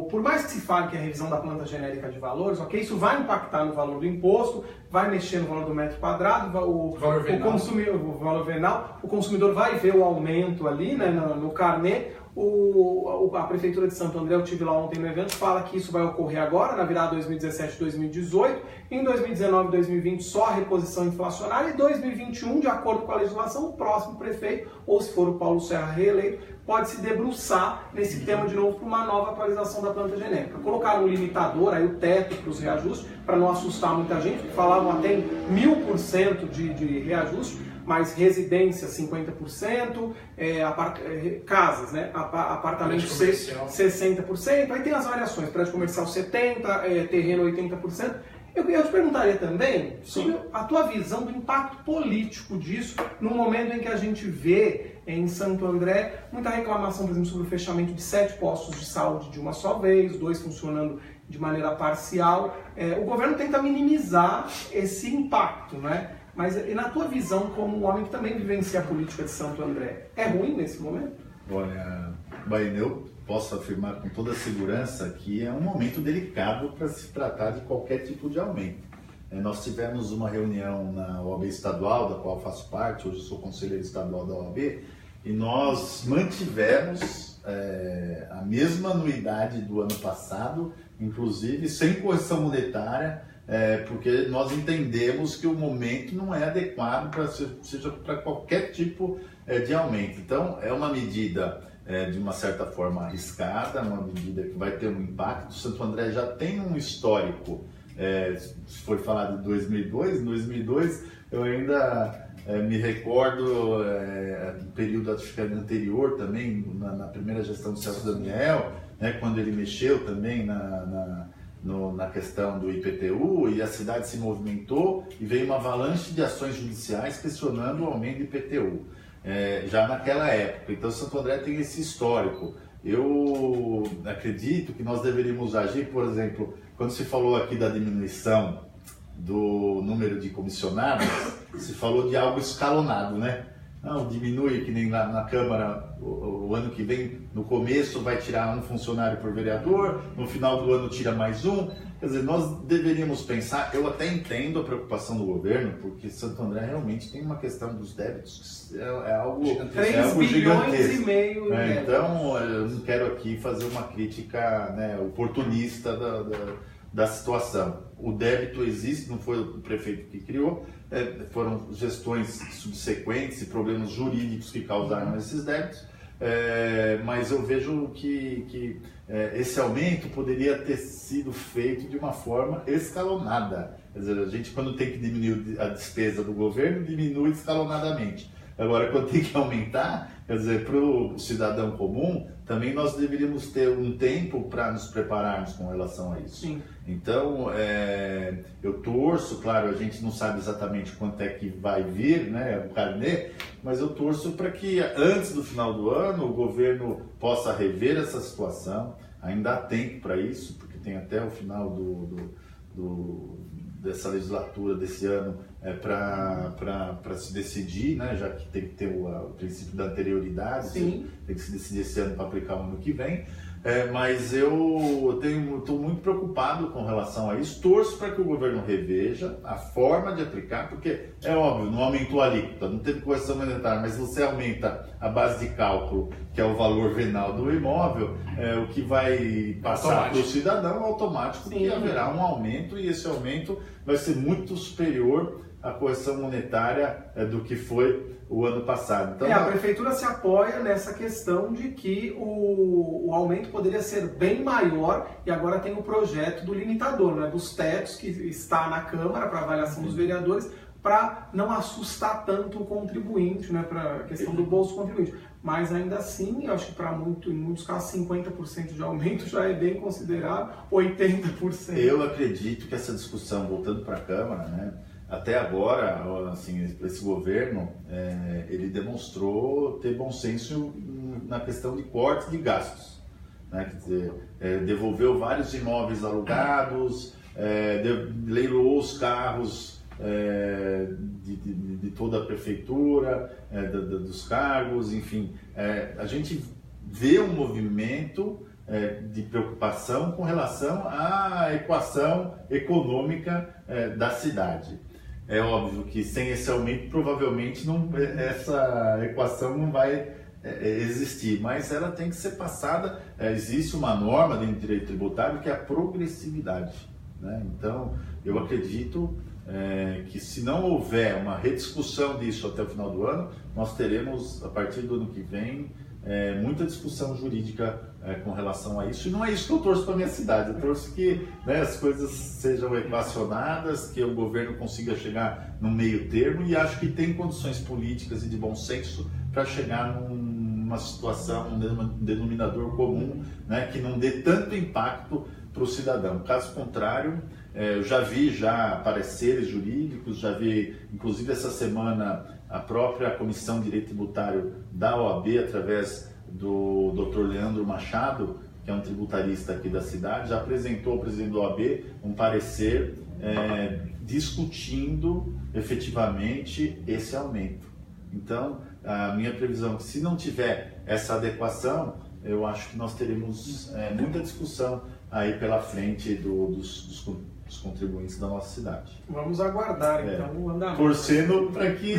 por mais que se fale que a revisão da planta genérica de valores, ok, isso vai impactar no valor do imposto, vai mexer no valor do metro quadrado, o valor venal, o consumidor vai ver o aumento ali, né, no carnê. A Prefeitura de Santo André, eu estive lá ontem no evento, fala que isso vai ocorrer agora, na virada 2017-2018, em 2019 e 2020 só a reposição inflacionária, e 2021, de acordo com a legislação, o próximo prefeito, ou se for o Paulo Serra reeleito, pode se debruçar nesse tema de novo para uma nova atualização da planta genérica. Colocaram um limitador, aí o teto para os reajustes, para não assustar muita gente, que falavam até em 1000% de reajuste, mas residência 50%, casas, né? Apartamentos 60%, aí tem as variações, prédio comercial 70%, terreno 80%. Eu te perguntaria também sobre a tua visão do impacto político disso, no momento em que a gente vê em Santo André muita reclamação, por exemplo, sobre o fechamento de 7 postos de saúde de uma só vez, 2 funcionando de maneira parcial. O governo tenta minimizar esse impacto, né? Mas e na tua visão, como um homem que também vivencia a política de Santo André, é ruim nesse momento? Olha, Baine, eu posso afirmar com toda segurança que é um momento delicado para se tratar de qualquer tipo de aumento. Nós tivemos uma reunião na OAB estadual, da qual faço parte, hoje sou conselheiro estadual da OAB, e nós mantivemos a mesma anuidade do ano passado, inclusive sem correção monetária, porque nós entendemos que o momento não é adequado para qualquer tipo de aumento. Então, é uma medida de uma certa forma arriscada, uma medida que vai ter um impacto. Santo André já tem um histórico, se for falar de 2002, em 2002 eu ainda me recordo do período anterior também, na primeira gestão do Celso Daniel, né, quando ele mexeu também na questão do IPTU, e a cidade se movimentou e veio uma avalanche de ações judiciais questionando o aumento do IPTU, já naquela época. Então Santo André tem esse histórico. Eu acredito que nós deveríamos agir, por exemplo, quando se falou aqui da diminuição do número de comissionados, se falou de algo escalonado, né? Não, diminui, que nem na Câmara, o ano que vem, no começo vai tirar um funcionário por vereador, no final do ano tira mais um. Quer dizer, nós deveríamos pensar, eu até entendo a preocupação do governo, porque Santo André realmente tem uma questão dos débitos, é algo gigantesco. 3 bilhões e meio. Então, eu não quero aqui fazer uma crítica, né, oportunista da situação. O débito existe, não foi o prefeito que criou, foram gestões subsequentes e problemas jurídicos que causaram esses débitos, mas eu vejo que esse aumento poderia ter sido feito de uma forma escalonada. Quer dizer, a gente, quando tem que diminuir a despesa do governo, diminui escalonadamente. Agora, quando tem que aumentar, quer dizer, para o cidadão comum, também nós deveríamos ter um tempo para nos prepararmos com relação a isso. Sim. Então, eu torço, claro, a gente não sabe exatamente quanto é que vai vir, né, o carnê, mas eu torço para que antes do final do ano o governo possa rever essa situação. Ainda há tempo para isso, porque tem até o final dessa legislatura desse ano para se decidir, né, já que tem que ter o princípio da anterioridade. Sim. Tem que se decidir esse ano para aplicar o ano que vem. Mas eu estou muito preocupado com relação a isso. Torço para que o governo reveja a forma de aplicar, porque é óbvio, não aumentou a alíquota, não teve correção monetária, mas você aumenta a base de cálculo, que é o valor venal do imóvel, o que vai passar para o cidadão automático. Sim. Que haverá um aumento, e esse aumento vai ser muito superior à correção monetária do que foi o ano passado. Então, a prefeitura se apoia nessa questão de que o aumento poderia ser bem maior, e agora tem o projeto do limitador, né, dos tetos, que está na Câmara para avaliação dos vereadores, para não assustar tanto o contribuinte, né, para a questão do bolso contribuinte. Mas ainda assim, eu acho que em muitos casos 50% de aumento já é bem considerável, 80%. Eu acredito que essa discussão, voltando para a Câmara, né, até agora, assim, esse governo, ele demonstrou ter bom senso na questão de corte de gastos, né? Quer dizer, devolveu vários imóveis alugados, leiloou os carros de toda a prefeitura, dos cargos, enfim. A gente vê um movimento de preocupação com relação à equação econômica da cidade. É óbvio que sem esse aumento, provavelmente essa equação não vai existir, mas ela tem que ser passada. Existe uma norma dentro do direito tributário que é a progressividade, né? Então, eu acredito que se não houver uma rediscussão disso até o final do ano, nós teremos, a partir do ano que vem, muita discussão jurídica com relação a isso. E não é isso que eu torço para a minha cidade. Eu torço que, né, as coisas sejam equacionadas, que o governo consiga chegar no meio termo, e acho que tem condições políticas e de bom senso para chegar numa situação, um denominador comum, né, que não dê tanto impacto para o cidadão. Caso contrário, eu já vi pareceres jurídicos, já vi, inclusive essa semana, a própria Comissão de Direito Tributário da OAB, através do Dr. Leandro Machado, que é um tributarista aqui da cidade, já apresentou ao presidente do OAB um parecer discutindo efetivamente esse aumento. Então, a minha previsão é que se não tiver essa adequação, eu acho que nós teremos muita discussão aí pela frente dos contribuintes da nossa cidade. Vamos aguardar, então, o andamento. Torcendo para que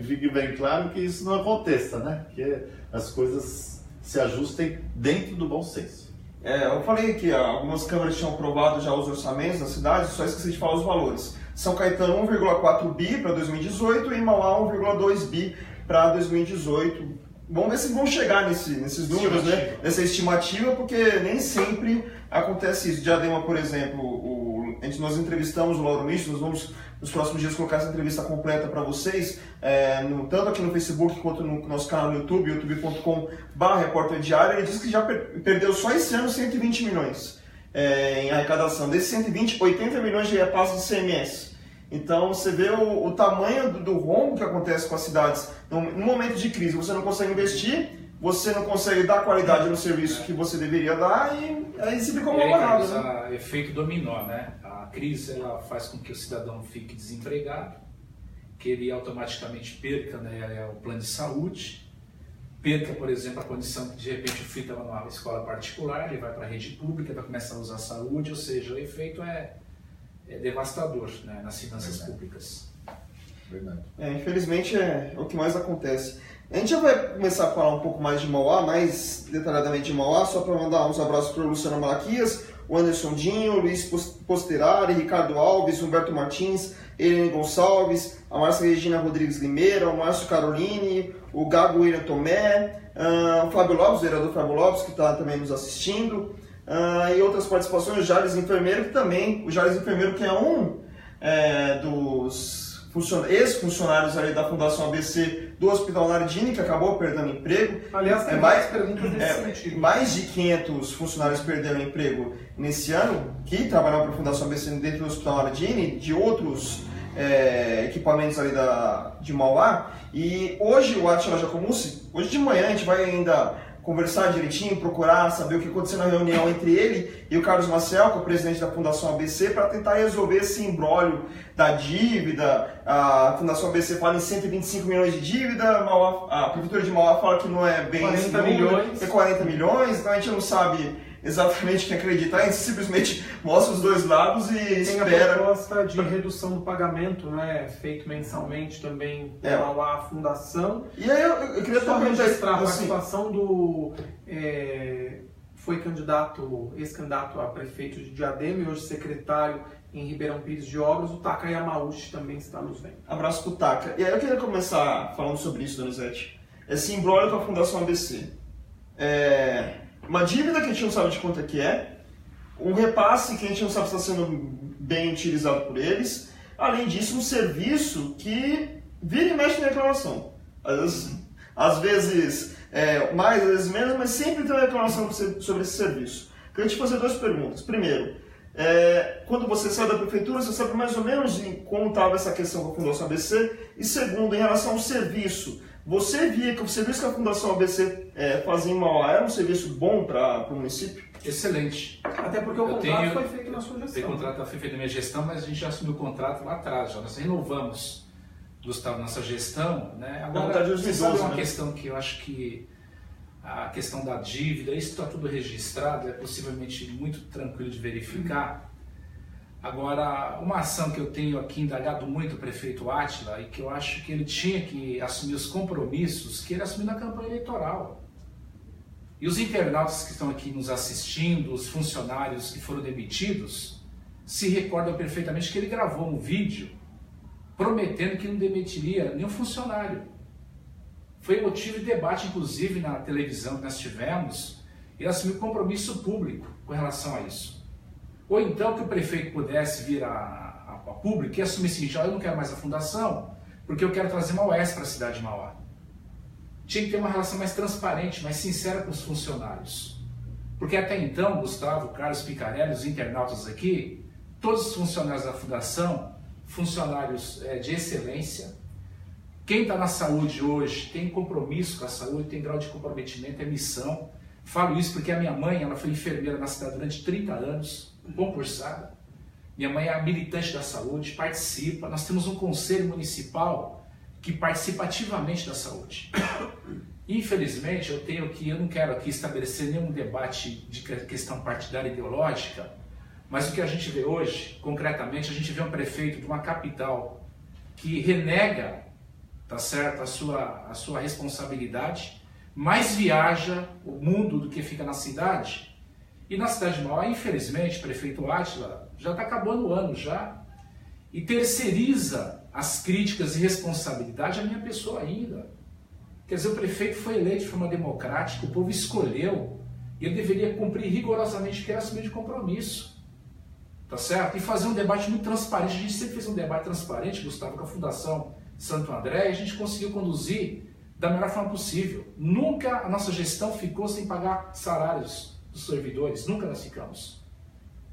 fique bem claro que isso não aconteça, né? Que as coisas se ajustem dentro do bom senso. Eu falei que algumas câmaras tinham aprovado já os orçamentos da cidade, só esqueci de falar os valores. São Caetano 1,4 bi para 2018 e Mauá 1,2 bi para 2018. Vamos ver se vão chegar nesses números, né? Nessa estimativa, porque nem sempre acontece isso. Diadema, por exemplo, nós entrevistamos o Lauro Misto, nós vamos nos próximos dias colocar essa entrevista completa para vocês, tanto aqui no Facebook quanto no nosso canal no YouTube, youtube.com/Repórter Diário. Ele disse que já perdeu só esse ano 120 milhões em arrecadação. Desses 120, 80 milhões de repasse de CMS. Então você vê o tamanho do rombo que acontece com as cidades. No momento de crise você não consegue investir, você não consegue dar qualidade no serviço que você deveria dar e aí se fica uma amarrado, né? Efeito dominó, né? A crise ela faz com que o cidadão fique desempregado, que ele automaticamente perca, né, o plano de saúde, perca, por exemplo, a condição que de repente o filho estava numa escola particular, ele vai para a rede pública, vai começar a usar a saúde, ou seja, o efeito é devastador, né, nas finanças públicas. Verdade. Infelizmente é o que mais acontece. A gente já vai começar a falar um pouco mais de Mauá, mais detalhadamente de Mauá, só para mandar uns abraços para o Luciano Malaquias, o Anderson Dinho, o Luiz Posterari, Ricardo Alves, Humberto Martins, Helene Gonçalves, a Márcia Regina Rodrigues Limeira, o Márcio Caroline, o Gago William Tomé, o Fábio Lopes, o vereador Fábio Lopes, que está também nos assistindo, e outras participações, o Jales Enfermeiro, que também, o Jales Enfermeiro que é um dos ex-funcionários ali da Fundação ABC do Hospital Nardini, que acabou perdendo emprego. Aliás, tem mais perguntas nesse sentido. Mais de 500 funcionários perderam emprego nesse ano, que trabalhavam para a Fundação ABC dentro do Hospital Nardini, de outros equipamentos ali de Mauá. E hoje o Átila Jacomussi, hoje de manhã a gente vai ainda conversar direitinho, procurar saber o que aconteceu na reunião entre ele e o Carlos Maciel, que é o presidente da Fundação ABC, para tentar resolver esse imbróglio da dívida. A Fundação ABC fala em 125 milhões de dívida, a Prefeitura de Mauá fala que não é bem 40 milhões. É 40 milhões, então a gente não sabe exatamente quem acreditar, a gente simplesmente mostra os dois lados e espera. Tem a proposta de redução do pagamento, né, feito mensalmente também pela Fundação. E aí eu queria só registrar a assim, participação do foi ex-candidato a prefeito de Diadema e hoje secretário em Ribeirão Pires de Obras, o Taka Yamauchi também está nos vendo. Abraço pro Taka. E aí eu queria começar falando sobre isso, Donizete. Esse imbróglio com a Fundação ABC. Uma dívida que a gente não sabe de quanto é que é, um repasse que a gente não sabe se está sendo bem utilizado por eles, além disso um serviço que vira e mexe na reclamação. Às vezes mais, às vezes menos, mas sempre tem uma reclamação sobre esse serviço. Queria te fazer duas perguntas. Primeiro, quando você saiu da prefeitura, você sabe mais ou menos como estava essa questão com a Fundação ABC? E segundo, em relação ao serviço, você via que o serviço que a Fundação ABC fazia em Mauá era um serviço bom para o município? Excelente. Até porque o contrato foi feito na sua gestão. O contrato foi feito na minha gestão, mas a gente já assumiu o contrato lá atrás. Nós renovamos, Gustavo, nossa gestão. Né? Agora, você sabe uma questão que eu acho que a questão da dívida, isso está tudo registrado, é possivelmente muito tranquilo de verificar. Agora, uma ação que eu tenho aqui indagado muito o prefeito Átila e que eu acho que ele tinha que assumir os compromissos que ele assumiu na campanha eleitoral. E os internautas que estão aqui nos assistindo, os funcionários que foram demitidos, se recordam perfeitamente que ele gravou um vídeo prometendo que não demitiria nenhum funcionário. Foi motivo de debate, inclusive, na televisão que nós tivemos, ele assumiu compromisso público com relação a isso. Ou então que o prefeito pudesse vir a público e assumir o seguinte: eu não quero mais a fundação, porque eu quero trazer uma UES para a cidade de Mauá. Tinha que ter uma relação mais transparente, mais sincera com os funcionários. Porque até então, Gustavo, Carlos Picarelli, os internautas aqui, todos os funcionários da fundação, funcionários de excelência. Quem está na saúde hoje tem compromisso com a saúde, tem grau de comprometimento, é missão. Falo isso porque a minha mãe, ela foi enfermeira na cidade durante 30 anos, concursada. Minha mãe é militante da saúde, participa. Nós temos um conselho municipal que participa ativamente da saúde. Infelizmente, eu não quero aqui estabelecer nenhum debate de questão partidária ideológica, mas o que a gente vê hoje, concretamente, a gente vê um prefeito de uma capital que renega, tá certo, a sua responsabilidade, mais viaja o mundo do que fica na cidade. E na cidade de Mauá, infelizmente, o prefeito Átila já está acabando o ano já, e terceiriza as críticas e responsabilidade à minha pessoa ainda. Quer dizer, o prefeito foi eleito de forma democrática, o povo escolheu, e ele deveria cumprir rigorosamente o que era assumir de compromisso. Tá certo? E fazer um debate muito transparente. A gente sempre fez um debate transparente, Gustavo, com a Fundação Santo André, e a gente conseguiu conduzir da melhor forma possível. Nunca a nossa gestão ficou sem pagar salários dos servidores, nunca nós ficamos.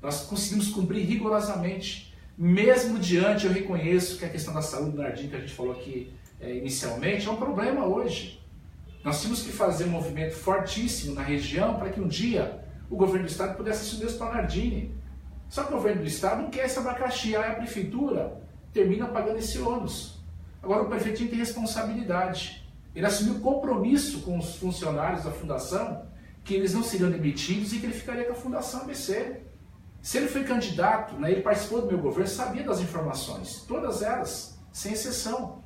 Nós conseguimos cumprir rigorosamente, mesmo diante, eu reconheço que a questão da saúde do Nardim, que a gente falou aqui inicialmente, é um problema hoje. Nós tínhamos que fazer um movimento fortíssimo na região para que um dia o governo do estado pudesse assumir o Hospital Nardini. Só que o governo do estado não quer esse abacaxi, aí a prefeitura termina pagando esse ônus. Agora o prefeitinho tem responsabilidade. Ele assumiu compromisso com os funcionários da fundação que eles não seriam demitidos e que ele ficaria com a Fundação ABC. Se ele foi candidato, né, ele participou do meu governo, sabia das informações, todas elas, sem exceção.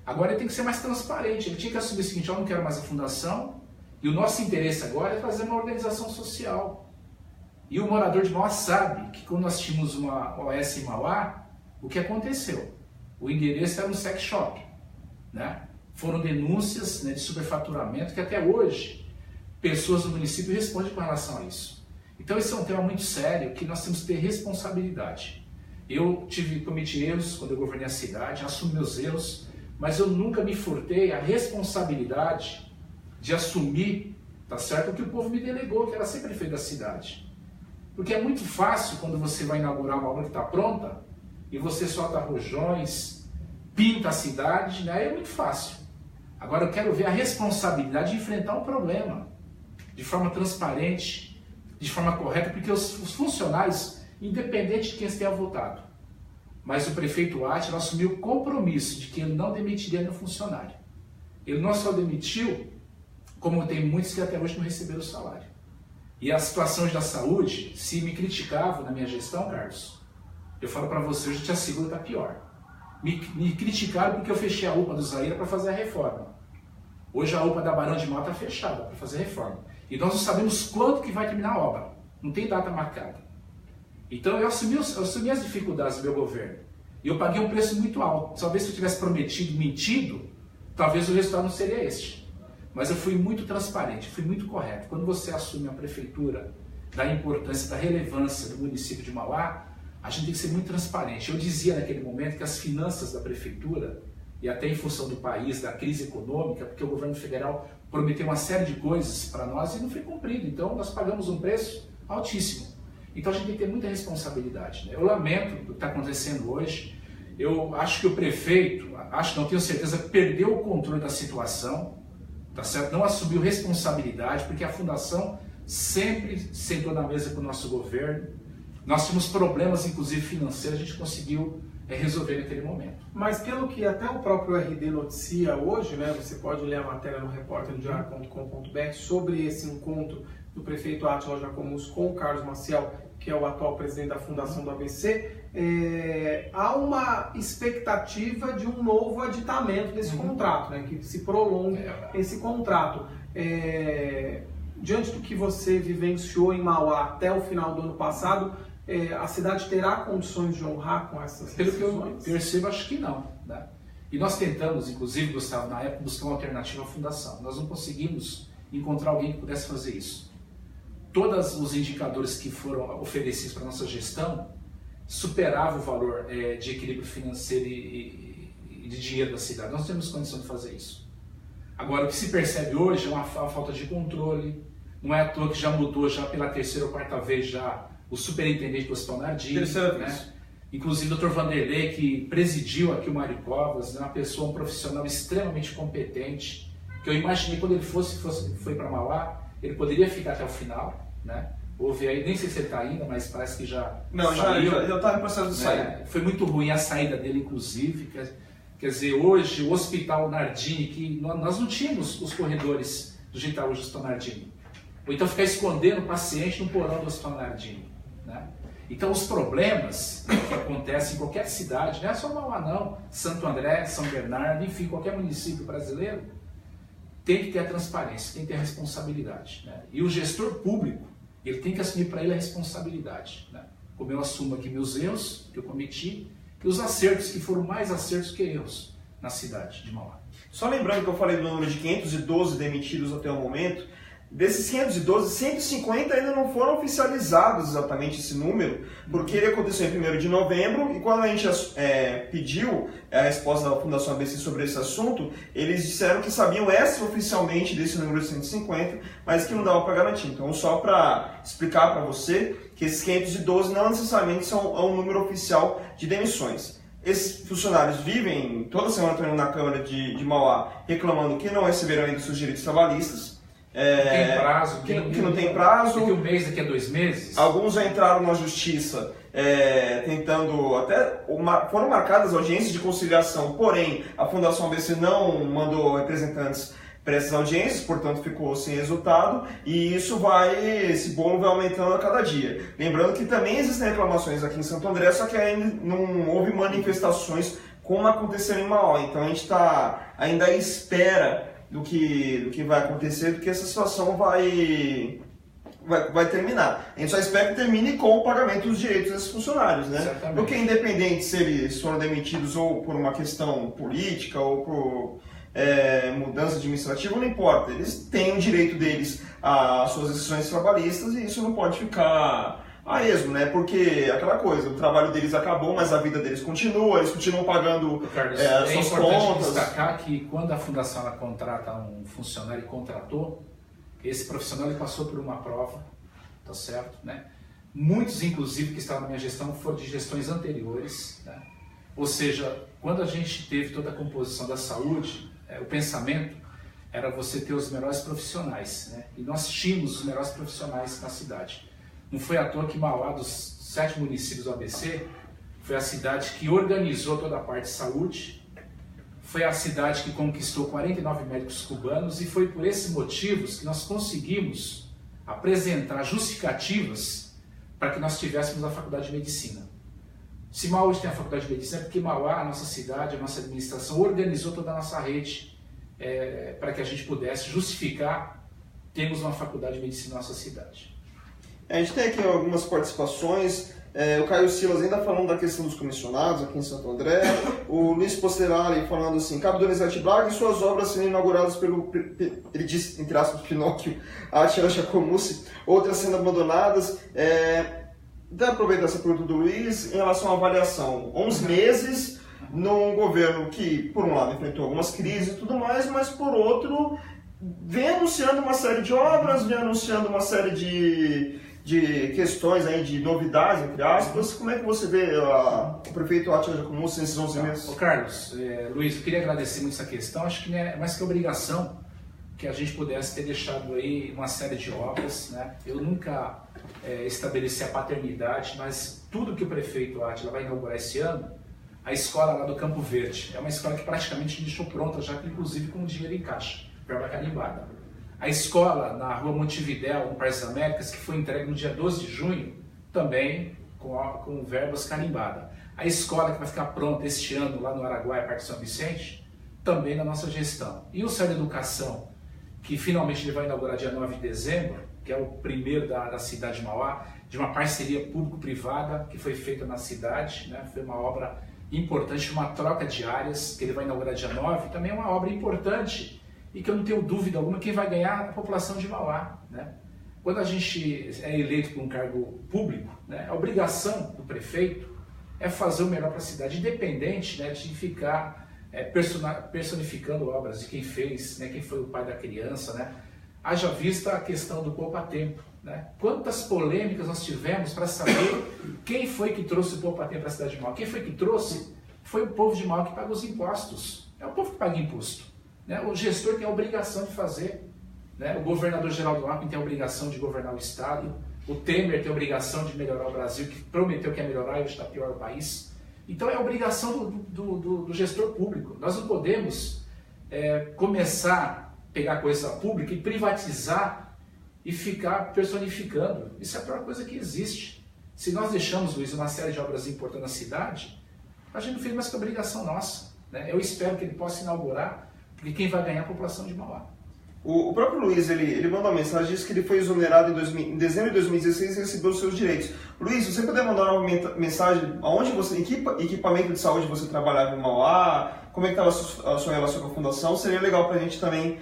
Agora ele tem que ser mais transparente, ele tinha que assumir o seguinte: eu não quero mais a fundação, e o nosso interesse agora é fazer uma organização social. E o morador de Mauá sabe que quando nós tínhamos uma OS em Mauá, o que aconteceu? O endereço era um sex shop, né? Foram denúncias, né, de superfaturamento que até hoje pessoas do município respondem com relação a isso. Então esse é um tema muito sério que nós temos que ter responsabilidade. Eu cometi erros quando eu governei a cidade, assumi meus erros, mas eu nunca me furtei a responsabilidade de assumir, tá certo, o que o povo me delegou, que era ser prefeito da cidade. Porque é muito fácil quando você vai inaugurar uma obra que está pronta e você solta rojões, pinta a cidade, né? É muito fácil. Agora eu quero ver a responsabilidade de enfrentar um problema de forma transparente, de forma correta, porque os funcionários, independente de quem tenha votado, mas o prefeito Átila assumiu o compromisso de que ele não demitiria nenhum funcionário. Ele não só demitiu, como tem muitos que até hoje não receberam o salário. E a situação da saúde, se me criticavam na minha gestão, Carlos, eu falo para você, eu já te asseguro que está pior. Me criticaram porque eu fechei a UPA do Zaira para fazer a reforma. Hoje a UPA da Barão de Mauá está fechada para fazer a reforma. E nós não sabemos quando que vai terminar a obra. Não tem data marcada. Então eu assumi as dificuldades do meu governo. E eu paguei um preço muito alto. Talvez se eu tivesse prometido e mentido, talvez o resultado não seria este. Mas eu fui muito transparente, fui muito correto. Quando você assume a prefeitura, da importância, da relevância do município de Mauá, a gente tem que ser muito transparente. Eu dizia naquele momento que as finanças da prefeitura, e até em função do país, da crise econômica, porque o governo federal prometeu uma série de coisas para nós e não foi cumprido. Então nós pagamos um preço altíssimo. Então a gente tem que ter muita responsabilidade, né? Eu lamento o que está acontecendo hoje. Eu acho que o prefeito, não tenho certeza, perdeu o controle da situação, tá certo? Não assumiu responsabilidade, porque a fundação sempre sentou na mesa com o nosso governo. Nós tínhamos problemas, inclusive financeiros, a gente conseguiu resolver naquele momento. Mas pelo que até o próprio RD noticia hoje, né, você pode ler a matéria no repórterdiário.com.br sobre esse encontro do prefeito Átila Jacomus com o Carlos Maciel, que é o atual presidente da Fundação do ABC, há uma expectativa de um novo aditamento desse contrato, né, que se prolongue esse contrato. Diante do que você vivenciou em Mauá até o final do ano passado, a cidade terá condições de honrar com essas decisões? Pelo que eu percebo, acho que não, né? E nós tentamos, inclusive, Gustavo, na época, buscar uma alternativa à fundação. Nós não conseguimos encontrar alguém que pudesse fazer isso. Todos os indicadores que foram oferecidos para a nossa gestão superavam o valor de equilíbrio financeiro e de dinheiro da cidade. Nós temos condição de fazer isso. Agora, o que se percebe hoje é uma falta de controle. Não é à toa que já mudou já pela terceira ou quarta vez já o superintendente do Hospital Nardini, né? Inclusive o Dr. Vanderlei, que presidiu aqui o Mário Covas, né? Uma pessoa, um profissional extremamente competente, que eu imaginei quando ele foi para Mauá, Ele poderia ficar até o final, né? Houve aí, nem sei se ele está ainda, mas parece que já Não, saiu, já está em processo de saída. Foi muito ruim a saída dele, inclusive. Quer dizer, hoje o Hospital Nardini, que nós não tínhamos os corredores do jeito que está hoje o Hospital Nardini. Ou então ficar escondendo o paciente no porão do Hospital Nardini, né? Então os problemas que acontecem em qualquer cidade, não é só Mauá não, Santo André, São Bernardo, enfim, qualquer município brasileiro, tem que ter a transparência, tem que ter a responsabilidade, né? E o gestor público, ele tem que assumir para ele a responsabilidade, né? Como eu assumo aqui meus erros que eu cometi, e os acertos, que foram mais acertos que erros na cidade de Mauá. Só lembrando que eu falei do número de 512 demitidos até o momento, desses 512, 150 ainda não foram oficializados exatamente esse número, porque ele aconteceu em 1º de novembro, e quando a gente pediu a resposta da Fundação ABC sobre esse assunto, eles disseram que sabiam extraoficialmente desse número de 150, mas que não dava para garantir. Então, só para explicar para você que esses 512 não necessariamente são um número oficial de demissões. Esses funcionários vivem, toda semana estão indo na Câmara de Mauá, reclamando que não receberam ainda seus direitos trabalhistas. Tem prazo, que não tem prazo. Daqui a um mês, daqui a 2 meses. Alguns já entraram na justiça tentando, até foram marcadas audiências de conciliação, porém a Fundação ABC não mandou representantes para essas audiências, portanto ficou sem resultado, e esse bolo vai aumentando a cada dia. Lembrando que também existem reclamações aqui em Santo André, só que ainda não houve manifestações como aconteceu em Mauá, então a gente está ainda à espera do que vai acontecer, do que essa situação vai terminar. A gente só espera que termine com o pagamento dos direitos desses funcionários, né? Exatamente. Porque independente se eles foram demitidos ou por uma questão política ou por mudança administrativa, não importa. Eles têm o direito deles às suas decisões trabalhistas e isso não pode ficar a esmo, né? Porque aquela coisa, o trabalho deles acabou, mas a vida deles continua, eles continuam pagando Carlos, suas contas. É importante destacar que quando a fundação ela contrata um funcionário e contratou, esse profissional ele passou por uma prova, tá certo, né? Muitos, inclusive, que estavam na minha gestão foram de gestões anteriores, né? Ou seja, quando a gente teve toda a composição da saúde, o pensamento era você ter os melhores profissionais, né? E nós tínhamos os melhores profissionais na cidade. Não foi à toa que Mauá, dos 7 municípios do ABC, foi a cidade que organizou toda a parte de saúde, foi a cidade que conquistou 49 médicos cubanos, e foi por esses motivos que nós conseguimos apresentar justificativas para que nós tivéssemos a faculdade de medicina. Se Mauá hoje tem a faculdade de medicina, é porque Mauá, a nossa cidade, a nossa administração, organizou toda a nossa rede para que a gente pudesse justificar termos uma faculdade de medicina na nossa cidade. A gente tem aqui algumas participações, o Caio Silas ainda falando da questão dos comissionados aqui em Santo André, o Luiz Posterari falando assim, cabe Donizete Braga e suas obras sendo inauguradas pelo, ele diz, entre aspas, Pinóquio, Átila Giacomussi, outras sendo abandonadas. Até aproveitar essa pergunta do Luiz em relação à avaliação, 11 meses num governo que, por um lado, enfrentou algumas crises e tudo mais, mas por outro, vem anunciando uma série de obras, vem anunciando uma série de questões aí, de novidades, entre aspas. Como é que você vê o prefeito Átila Giacomussi nesses 11 meses? Ô Carlos, Luiz, eu queria agradecer muito essa questão. Acho que não é mais que obrigação que a gente pudesse ter deixado aí uma série de obras, né? Eu nunca estabeleci a paternidade, mas tudo que o prefeito Átila vai inaugurar esse ano, a escola lá do Campo Verde, é uma escola que praticamente deixou pronta, já que inclusive com dinheiro em caixa, verba carimbada. A escola na rua Montevidéu, no Parque das Américas, que foi entregue no dia 12 de junho, também com verbas carimbadas. A escola que vai ficar pronta este ano lá no Araguaia, Parque São Vicente, também na nossa gestão. E o Centro de Educação, que finalmente ele vai inaugurar dia 9 de dezembro, que é o primeiro da cidade de Mauá, de uma parceria público-privada que foi feita na cidade, né? Foi uma obra importante, uma troca de áreas, que ele vai inaugurar dia 9, também é uma obra importante, e que eu não tenho dúvida alguma quem vai ganhar é a população de Mauá, né? Quando a gente é eleito por um cargo público, né, a obrigação do prefeito é fazer o melhor para a cidade, independente, né, de ficar personificando obras de quem fez, né, quem foi o pai da criança, né? Haja vista a questão do poupa-tempo, né? Quantas polêmicas nós tivemos para saber quem foi que trouxe o poupa-tempo para a cidade de Mauá? Quem foi que trouxe? Foi o povo de Mauá que paga os impostos. É o povo que paga imposto, né? O gestor tem a obrigação de fazer. né? O governador Geraldo Alckmin tem a obrigação de governar o Estado, o Temer tem a obrigação de melhorar o Brasil, que prometeu que ia melhorar e hoje está pior o país. Então é a obrigação do gestor público. Nós não podemos começar a pegar coisa pública e privatizar e ficar personificando. Isso é a pior coisa que existe. Se nós deixamos, Luiz, uma série de obras importantes na cidade, a gente não fez mais que obrigação nossa, né? Eu espero que ele possa inaugurar, porque quem vai ganhar é a população de Mauá. O próprio Luiz, ele mandou uma mensagem, disse que ele foi exonerado em dezembro de 2016 e recebeu os seus direitos. Luiz, você puder mandar uma mensagem, aonde você, equipamento de saúde você trabalhava em Mauá, como é que estava a sua relação com a fundação, seria legal para a gente também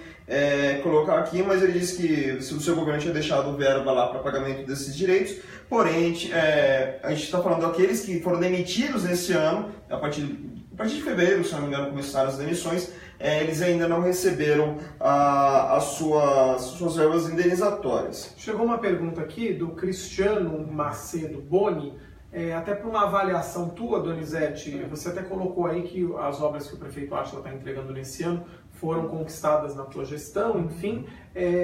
colocar aqui, mas ele disse que se o seu governo tinha deixado verba lá para pagamento desses direitos, porém, a gente está falando daqueles que foram demitidos nesse ano, a partir de fevereiro, se não me engano, começaram as demissões, eles ainda não receberam as suas verbas indenizatórias. Chegou uma pergunta aqui do Cristiano Macedo Boni, até para uma avaliação tua, Donizete, você até colocou aí que as obras que o prefeito Átila está entregando nesse ano foram conquistadas na tua gestão, enfim.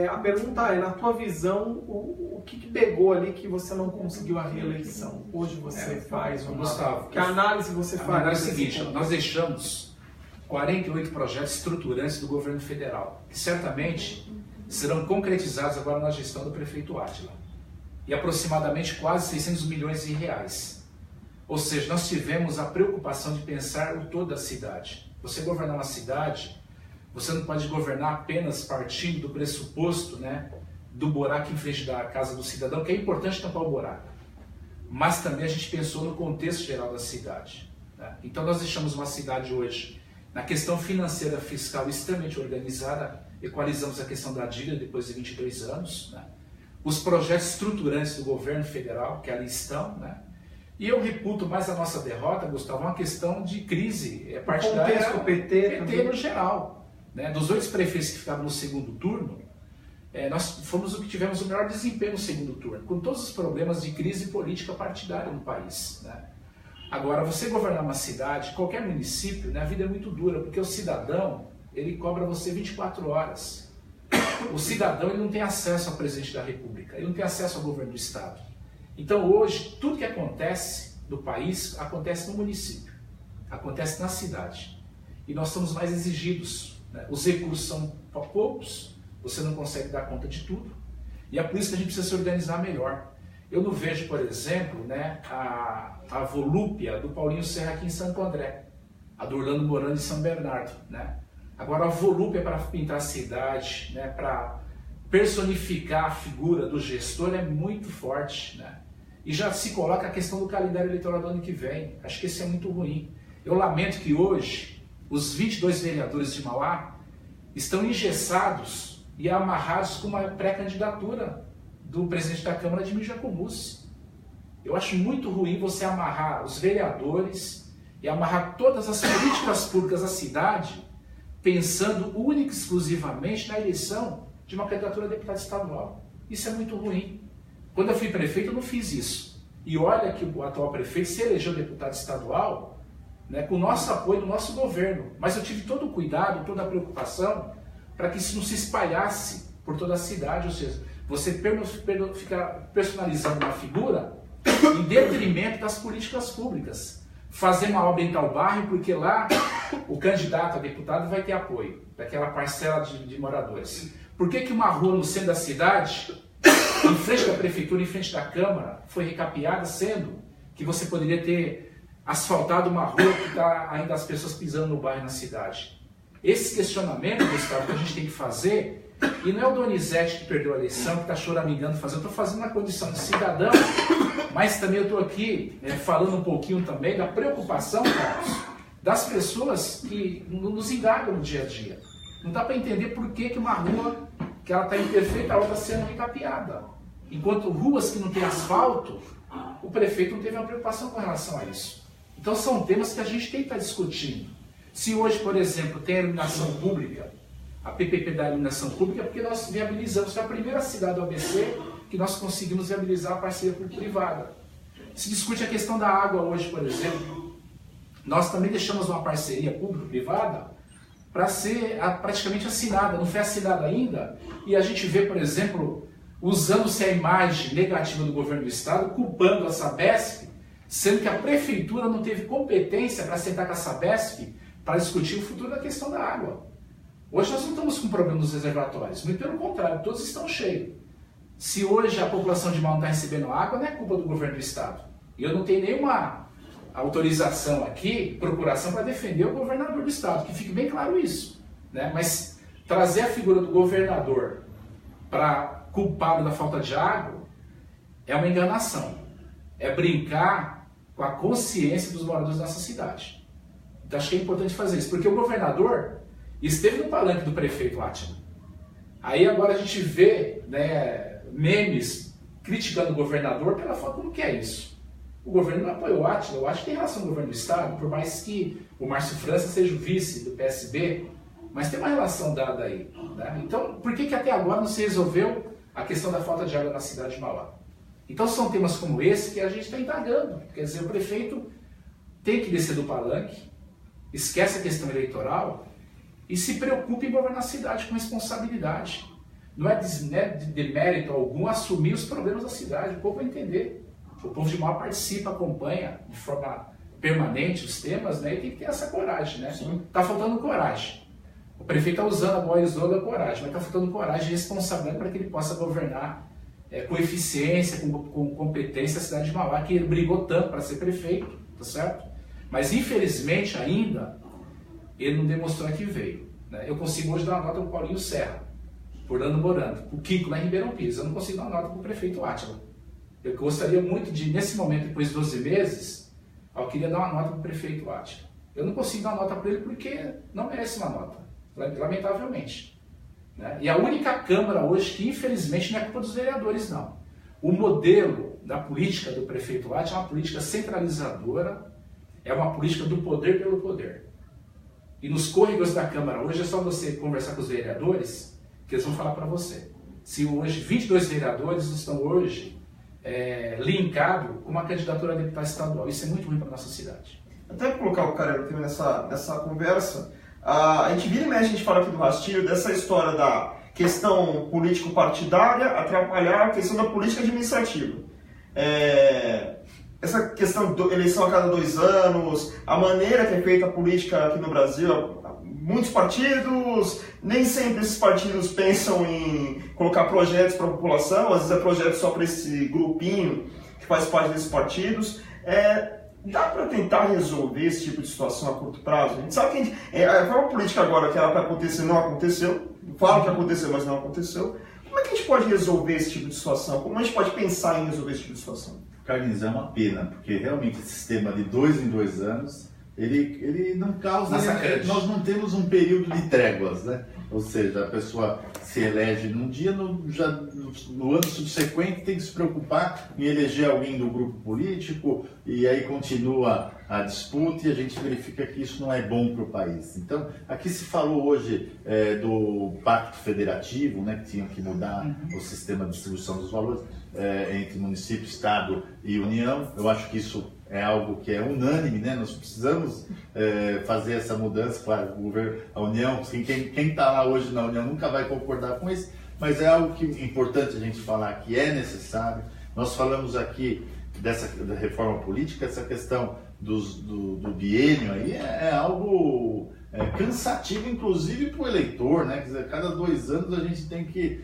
A pergunta é, na tua visão, o que pegou ali que você não conseguiu a reeleição? Hoje você faz uma... Gustavo, que análise você faz? É o seguinte, nós deixamos 48 projetos estruturantes do governo federal, que certamente serão concretizados agora na gestão do prefeito Átila. E aproximadamente quase 600 milhões de reais. Ou seja, nós tivemos a preocupação de pensar o todo da cidade. Você governar uma cidade, você não pode governar apenas partindo do pressuposto, né, do buraco em frente da casa do cidadão, que é importante tampar o buraco. Mas também a gente pensou no contexto geral da cidade, né? Então nós deixamos uma cidade hoje, na questão financeira fiscal, extremamente organizada, equalizamos a questão da dívida depois de 22 anos, né? Os projetos estruturantes do governo federal, que ali estão, né? E eu reputo mais a nossa derrota, Gustavo, uma questão de crise partidária. O contexto PT no geral, né? Dos 8 prefeitos que ficaram no segundo turno, nós fomos o que tivemos o melhor desempenho no segundo turno, com todos os problemas de crise política partidária no país, né? Agora, você governar uma cidade, qualquer município, né, a vida é muito dura, porque o cidadão, ele cobra você 24 horas. O cidadão, ele não tem acesso ao presidente da República, ele não tem acesso ao governo do Estado. Então, hoje, tudo que acontece no país, acontece no município, acontece na cidade. E nós estamos mais exigidos, né? Os recursos são poucos, você não consegue dar conta de tudo, e é por isso que a gente precisa se organizar melhor. Eu não vejo, por exemplo, né, a volúpia do Paulinho Serra aqui em Santo André, a do Orlando Morando em São Bernardo, né? Agora, a volúpia para pintar a cidade, né, para personificar a figura do gestor é muito forte, né? E já se coloca a questão do calendário eleitoral do ano que vem. Acho que isso é muito ruim. Eu lamento que hoje os 22 vereadores de Mauá estão engessados e amarrados com uma pré-candidatura do presidente da Câmara, Ademir Jacomuzzi. Eu acho muito ruim você amarrar os vereadores e amarrar todas as políticas públicas da cidade pensando única e exclusivamente na eleição de uma candidatura a deputado estadual. Isso é muito ruim. Quando eu fui prefeito, eu não fiz isso. E olha que o atual prefeito se elegeu deputado estadual, né, com o nosso apoio do nosso governo. Mas eu tive todo o cuidado, toda a preocupação para que isso não se espalhasse por toda a cidade, ou seja, você ficar personalizando uma figura em detrimento das políticas públicas. Fazer uma obra em tal bairro porque lá o candidato a deputado vai ter apoio daquela parcela de moradores. Por que uma rua no centro da cidade, em frente da prefeitura, em frente da Câmara, foi recapeada, sendo que você poderia ter asfaltado uma rua que está ainda as pessoas pisando no bairro na cidade? Esse questionamento, Gustavo, que a gente tem que fazer. E não é o Donizete que perdeu a eleição, que está choramingando fazendo. Eu estou fazendo na condição de cidadão, mas também eu estou aqui falando um pouquinho também da preocupação, Carlos, das pessoas que nos indagam no dia a dia. Não dá para entender por que uma rua que ela está imperfeita, a outra sendo recapeada. Enquanto ruas que não têm asfalto, o prefeito não teve uma preocupação com relação a isso. Então são temas que a gente tem que estar discutindo. Se hoje, por exemplo, tem a iluminação pública, a PPP da iluminação pública, porque nós viabilizamos, foi a primeira cidade do ABC que nós conseguimos viabilizar a parceria público-privada. Se discute a questão da água hoje, por exemplo, nós também deixamos uma parceria público-privada para ser praticamente assinada, não foi assinada ainda, e a gente vê, por exemplo, usando-se a imagem negativa do governo do estado, culpando a Sabesp, sendo que a prefeitura não teve competência para sentar com a Sabesp para discutir o futuro da questão da água. Hoje nós não estamos com problema nos reservatórios, muito pelo contrário, todos estão cheios. Se hoje a população de Mauá não está recebendo água, não é culpa do governo do estado. E eu não tenho nenhuma autorização aqui, procuração para defender o governador do estado, que fique bem claro isso, né? Mas trazer a figura do governador para culpado da falta de água é uma enganação, é brincar com a consciência dos moradores da nossa cidade. Então acho que é importante fazer isso, porque o governador esteve no palanque do prefeito Átila. Aí agora a gente vê, né, memes criticando o governador pela forma como que é isso. O governo não apoiou o Átila, eu acho que tem relação com o governo do estado, por mais que o Márcio França seja o vice do PSB, mas tem uma relação dada aí, né? Então, por que até agora não se resolveu a questão da falta de água na cidade de Mauá? Então são temas como esse que a gente está indagando. Quer dizer, o prefeito tem que descer do palanque, esquece a questão eleitoral e se preocupe em governar a cidade com responsabilidade. Não é de demérito algum assumir os problemas da cidade, o povo vai entender. O povo de Mauá participa, acompanha de forma permanente os temas, né? E tem que ter essa coragem, né? Está faltando coragem. O prefeito está usando a boa da coragem, mas está faltando coragem e responsabilidade para que ele possa governar com eficiência, com competência a cidade de Mauá, que ele brigou tanto para ser prefeito, tá certo? Mas infelizmente ainda ele não demonstrou que veio, né? Eu consigo hoje dar uma nota para o Paulinho Serra, por Orlando Morando, o Kiko lá em Ribeirão Pires, eu não consigo dar uma nota para o prefeito Átila. Eu gostaria muito de, nesse momento, depois de 12 meses, eu queria dar uma nota para o prefeito Átila. Eu não consigo dar uma nota para ele porque não merece uma nota, lamentavelmente, né? E a única Câmara hoje que, infelizmente, não é culpa dos vereadores, não. O modelo da política do prefeito Átila é uma política centralizadora, é uma política do poder pelo poder. E nos corredores da Câmara hoje é só você conversar com os vereadores que eles vão falar para você. Se hoje 22 vereadores estão hoje linkado com uma candidatura a deputado estadual. Isso é muito ruim para a nossa cidade. Até colocar o Carelli também nessa conversa, a gente vira e mexe, a gente fala aqui do Rastilho, dessa história da questão político-partidária atrapalhar a questão da política administrativa. Essa questão da eleição a cada 2 anos, a maneira que é feita a política aqui no Brasil, muitos partidos, nem sempre esses partidos pensam em colocar projetos para a população, às vezes é projeto só para esse grupinho que faz parte desses partidos. Dá para tentar resolver esse tipo de situação a curto prazo? A gente sabe que a forma política agora que era para acontecer não aconteceu, fala que aconteceu, mas não aconteceu. Como é que a gente pode resolver esse tipo de situação? Como a gente pode pensar em resolver esse tipo de situação? Carlinhos, é uma pena, porque realmente esse sistema de 2 em 2 anos, ele não causa... Nós não temos um período de tréguas, né? Ou seja, a pessoa se elege num dia, no ano subsequente tem que se preocupar em eleger alguém do grupo político, e aí continua a disputa e a gente verifica que isso não é bom para o país. Então, aqui se falou hoje do Pacto Federativo, né, que tinha que mudar o sistema de distribuição dos valores entre município, Estado e União. Eu acho que isso é algo que é unânime, né? Nós precisamos fazer essa mudança. Claro, o governo, a União, quem está lá hoje na União nunca vai concordar com isso, mas é algo que é importante a gente falar que é necessário. Nós falamos aqui da reforma política, essa questão do biênio aí é algo cansativo, inclusive para o eleitor, né? Quer dizer, a cada 2 anos a gente tem que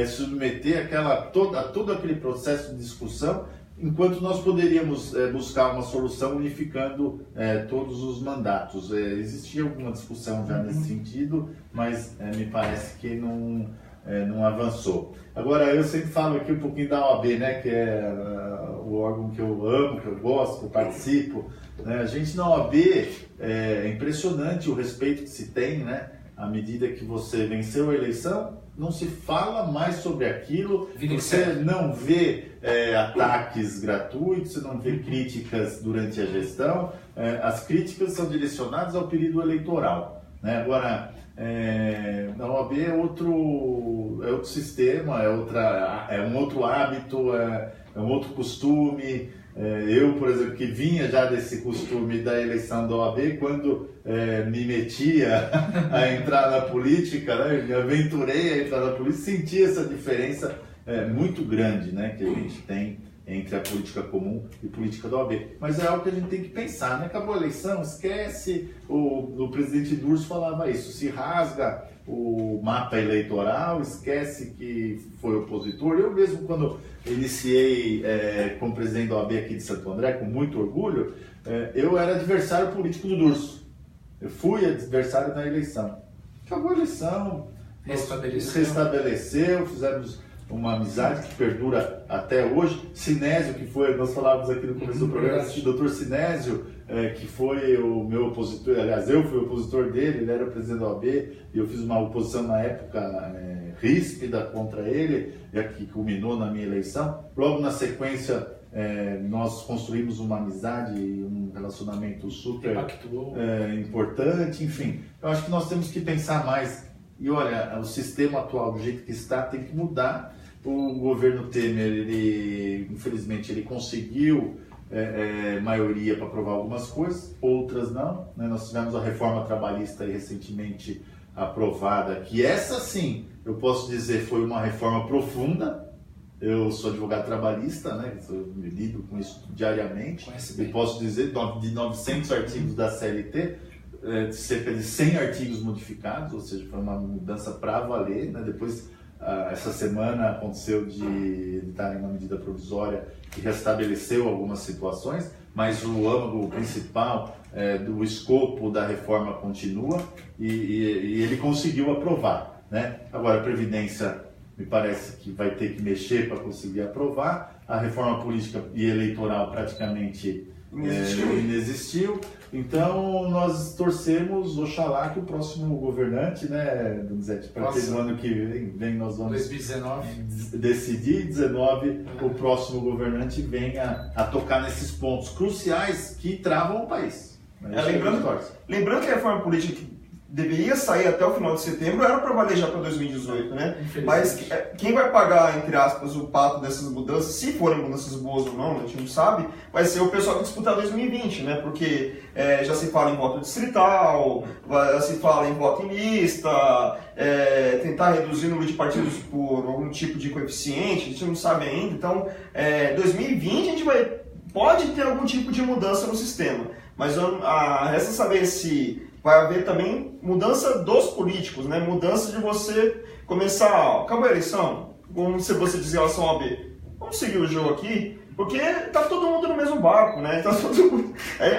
submeter todo aquele processo de discussão, enquanto nós poderíamos buscar uma solução unificando todos os mandatos. Existia alguma discussão já nesse sentido, mas me parece que não avançou. Agora, eu sempre falo aqui um pouquinho da OAB, né, que é o órgão que eu amo, que eu gosto, que eu participo. Né? A gente na OAB, é impressionante o respeito que se tem, né? À medida que você venceu a eleição, não se fala mais sobre aquilo, você não vê ataques gratuitos, você não vê críticas durante a gestão, as críticas são direcionadas ao período eleitoral. Né? Agora, a OAB é outro sistema, é um outro hábito, é um outro costume, Eu, por exemplo, que vinha já desse costume da eleição da OAB, quando me metia a entrar na política, né, me aventurei a entrar na política, senti essa diferença muito grande, né, que a gente tem entre a política comum e a política da OAB. Mas é algo que a gente tem que pensar, né? Acabou a eleição, esquece, o presidente Durso falava isso, se rasga o mapa eleitoral, esquece que foi opositor. Eu mesmo, quando iniciei como presidente da OAB aqui de Santo André, com muito orgulho, eu era adversário político do Durso. Eu fui adversário na eleição. Acabou a eleição, restabeleceu, fizemos uma amizade que perdura até hoje. Sinésio, que foi, nós falávamos aqui no começo do programa, o Dr. Sinésio, que foi o meu opositor, aliás, eu fui opositor dele, ele era presidente da OAB, e eu fiz uma oposição na época ríspida contra ele, que culminou na minha eleição. Logo na sequência, nós construímos uma amizade e um relacionamento super importante, enfim. Eu acho que nós temos que pensar mais. E olha, o sistema atual, do jeito que está, tem que mudar. O governo Temer, infelizmente, ele conseguiu maioria para aprovar algumas coisas, outras não, né? Nós tivemos a reforma trabalhista recentemente aprovada, que essa sim, eu posso dizer, foi uma reforma profunda. Eu sou advogado trabalhista, né? Eu lido com isso diariamente. E posso dizer, de 900 artigos da CLT, cerca de 100 artigos modificados, ou seja, foi uma mudança para valer, né? Depois, essa semana aconteceu de estar em uma medida provisória que restabeleceu algumas situações, mas o âmago principal do escopo da reforma continua e ele conseguiu aprovar, né? Agora, a Previdência me parece que vai ter que mexer para conseguir aprovar, a reforma política e eleitoral praticamente inexistiu. Então nós torcemos, oxalá, que o próximo governante, né, Donizete, para que no ano que vem nós vamos 2019 decidir, 19, o próximo governante venha a tocar nesses pontos cruciais que travam o país. Lembrando que a reforma política que deveria sair até o final de setembro era para valer já para 2018, né? Mas quem vai pagar, entre aspas, o pato dessas mudanças, se forem mudanças boas ou não, a gente não sabe, vai ser o pessoal que disputar 2020, né? Porque já se fala em voto distrital, já se fala em voto em lista, tentar reduzir o número de partidos por algum tipo de coeficiente, a gente não sabe ainda. Então, 2020 a gente pode ter algum tipo de mudança no sistema, mas resta saber se vai haver também mudança dos políticos, né? Mudança de você começar, acabou a eleição, como se você dizia em relação ao OAB, vamos seguir o jogo aqui, porque tá todo mundo no mesmo barco, né? Tá todo mundo...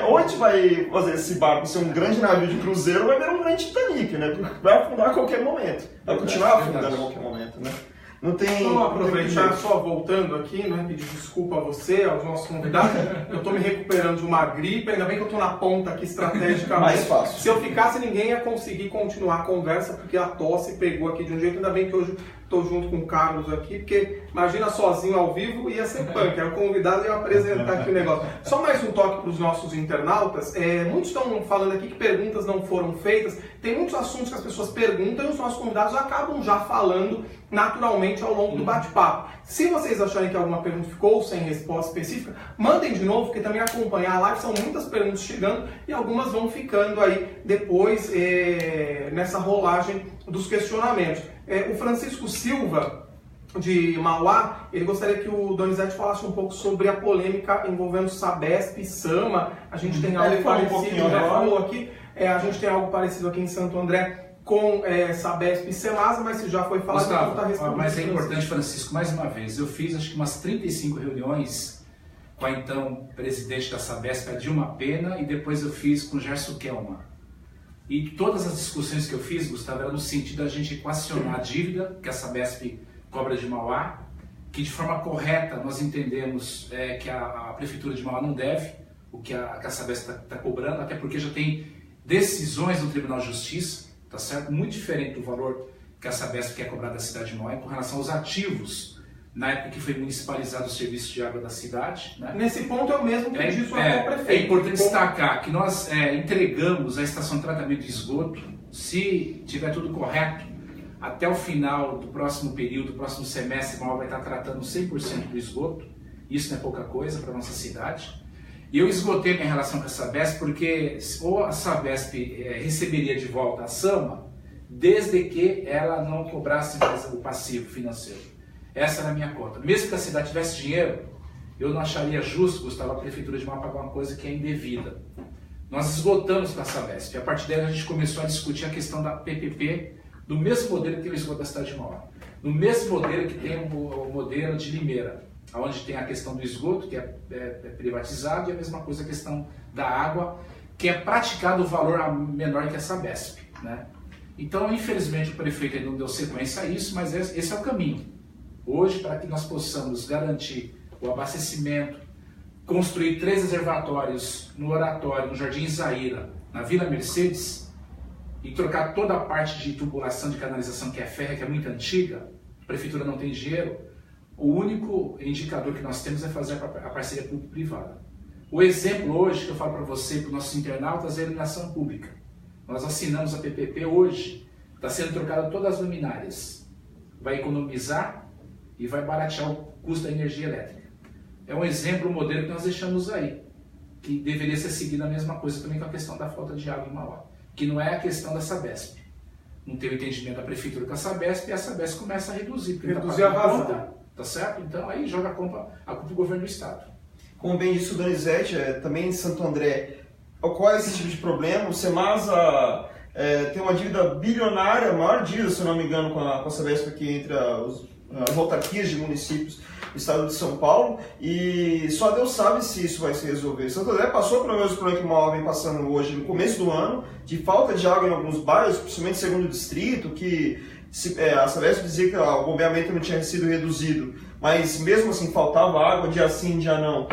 ou a gente vai fazer esse barco ser um grande navio de cruzeiro, ou vai virar um grande Titanic, né? Vai afundar a qualquer momento, vai continuar afundando a qualquer momento, né? Não tem... Vamos aproveitar, só voltando aqui, né, pedir desculpa a você, aos nossos convidados. Eu estou me recuperando de uma gripe, ainda bem que eu estou na ponta aqui estrategicamente. Mais fácil. Se eu ficasse, ninguém ia conseguir continuar a conversa, porque a tosse pegou aqui de um jeito. Ainda bem que hoje estou junto com o Carlos aqui, porque imagina sozinho ao vivo, ia ser punk. Aí o convidado ia apresentar aqui o negócio. Só mais um toque para os nossos internautas. Muitos estão falando aqui que perguntas não foram feitas. Tem muitos assuntos que as pessoas perguntam e os nossos convidados acabam já falando naturalmente ao longo do bate-papo. Se vocês acharem que alguma pergunta ficou sem resposta específica, mandem de novo, porque também acompanhar a live são muitas perguntas chegando e algumas vão ficando aí depois nessa rolagem dos questionamentos. O Francisco Silva, de Mauá, ele gostaria que o Donizete falasse um pouco sobre a polêmica envolvendo Sabesp e Sama. A gente tem algo parecido, já falou aqui, a gente tem algo parecido aqui em Santo André com Sabesp e Semasa, mas se já foi falado, Gustavo, tá respondendo. mas é importante, Francisco, mais uma vez, eu fiz acho que umas 35 reuniões com a então presidente da Sabesp, a Dilma Pena, e depois eu fiz com o Gerson Kelman. E todas as discussões que eu fiz, Gustavo, eram no sentido da gente equacionar a dívida que a Sabesp cobra de Mauá, que de forma correta nós entendemos que a Prefeitura de Mauá não deve o que a Sabesp está cobrando, até porque já tem decisões do Tribunal de Justiça, tá certo? Muito diferente do valor que a Sabesp quer cobrar da cidade de Mauá com relação aos ativos, na época que foi municipalizado o serviço de água da cidade. Né? Nesse ponto eu mesmo pedi isso ao prefeito. É importante destacar que nós entregamos a estação de tratamento de esgoto, se tiver tudo correto, até o final do próximo período, do próximo semestre, Mauá vai estar tratando 100% do esgoto. Isso não é pouca coisa para a nossa cidade. E eu esgotei minha relação com a Sabesp porque ou a Sabesp receberia de volta a SAMA, desde que ela não cobrasse mais o passivo financeiro. Essa era a minha cota. Mesmo que a cidade tivesse dinheiro, eu não acharia justo, Gustavo, a Prefeitura de Mauá pagar uma coisa que é indevida. Nós esgotamos com a Sabesp. A partir dela a gente começou a discutir a questão da PPP, do mesmo modelo que tem o esgoto da cidade de Mauá. No mesmo modelo que tem o modelo de Limeira, onde tem a questão do esgoto, que é privatizado, e a mesma coisa a questão da água, que é praticado o valor menor que a Sabesp, né? Então, infelizmente, o prefeito ainda não deu sequência a isso, mas esse é o caminho. Hoje, para que nós possamos garantir o abastecimento, construir 3 reservatórios no Oratório, no Jardim Isaíra, na Vila Mercedes, e trocar toda a parte de tubulação de canalização que é férrea, que é muito antiga, a prefeitura não tem dinheiro, o único indicador que nós temos é fazer a parceria público-privada. O exemplo hoje que eu falo para você, para os nossos internautas, é a iluminação pública. Nós assinamos a PPP hoje, está sendo trocada todas as luminárias. Vai economizar e vai baratear o custo da energia elétrica. É um exemplo, um modelo que nós deixamos aí, que deveria ser seguido a mesma coisa também com a questão da falta de água em Mauá, que não é a questão da Sabesp. Não tem o entendimento da prefeitura com a Sabesp e a Sabesp começa a reduzir. Reduzir a vazão. Tá certo? Então aí joga a culpa do governo do estado. Como bem disse o Donizete, também em Santo André ocorre esse tipo de problema. O Semasa tem uma dívida bilionária, a maior dívida, se eu não me engano, com a Sabesp aqui entre as autarquias de municípios do estado de São Paulo, e só Deus sabe se isso vai se resolver. Santo André passou pelo mesmo problema que o Mauá vem passando hoje, no começo do ano, de falta de água em alguns bairros, principalmente segundo distrito, que a Sabesp dizia que o bombeamento não tinha sido reduzido, mas mesmo assim faltava água dia sim, dia não,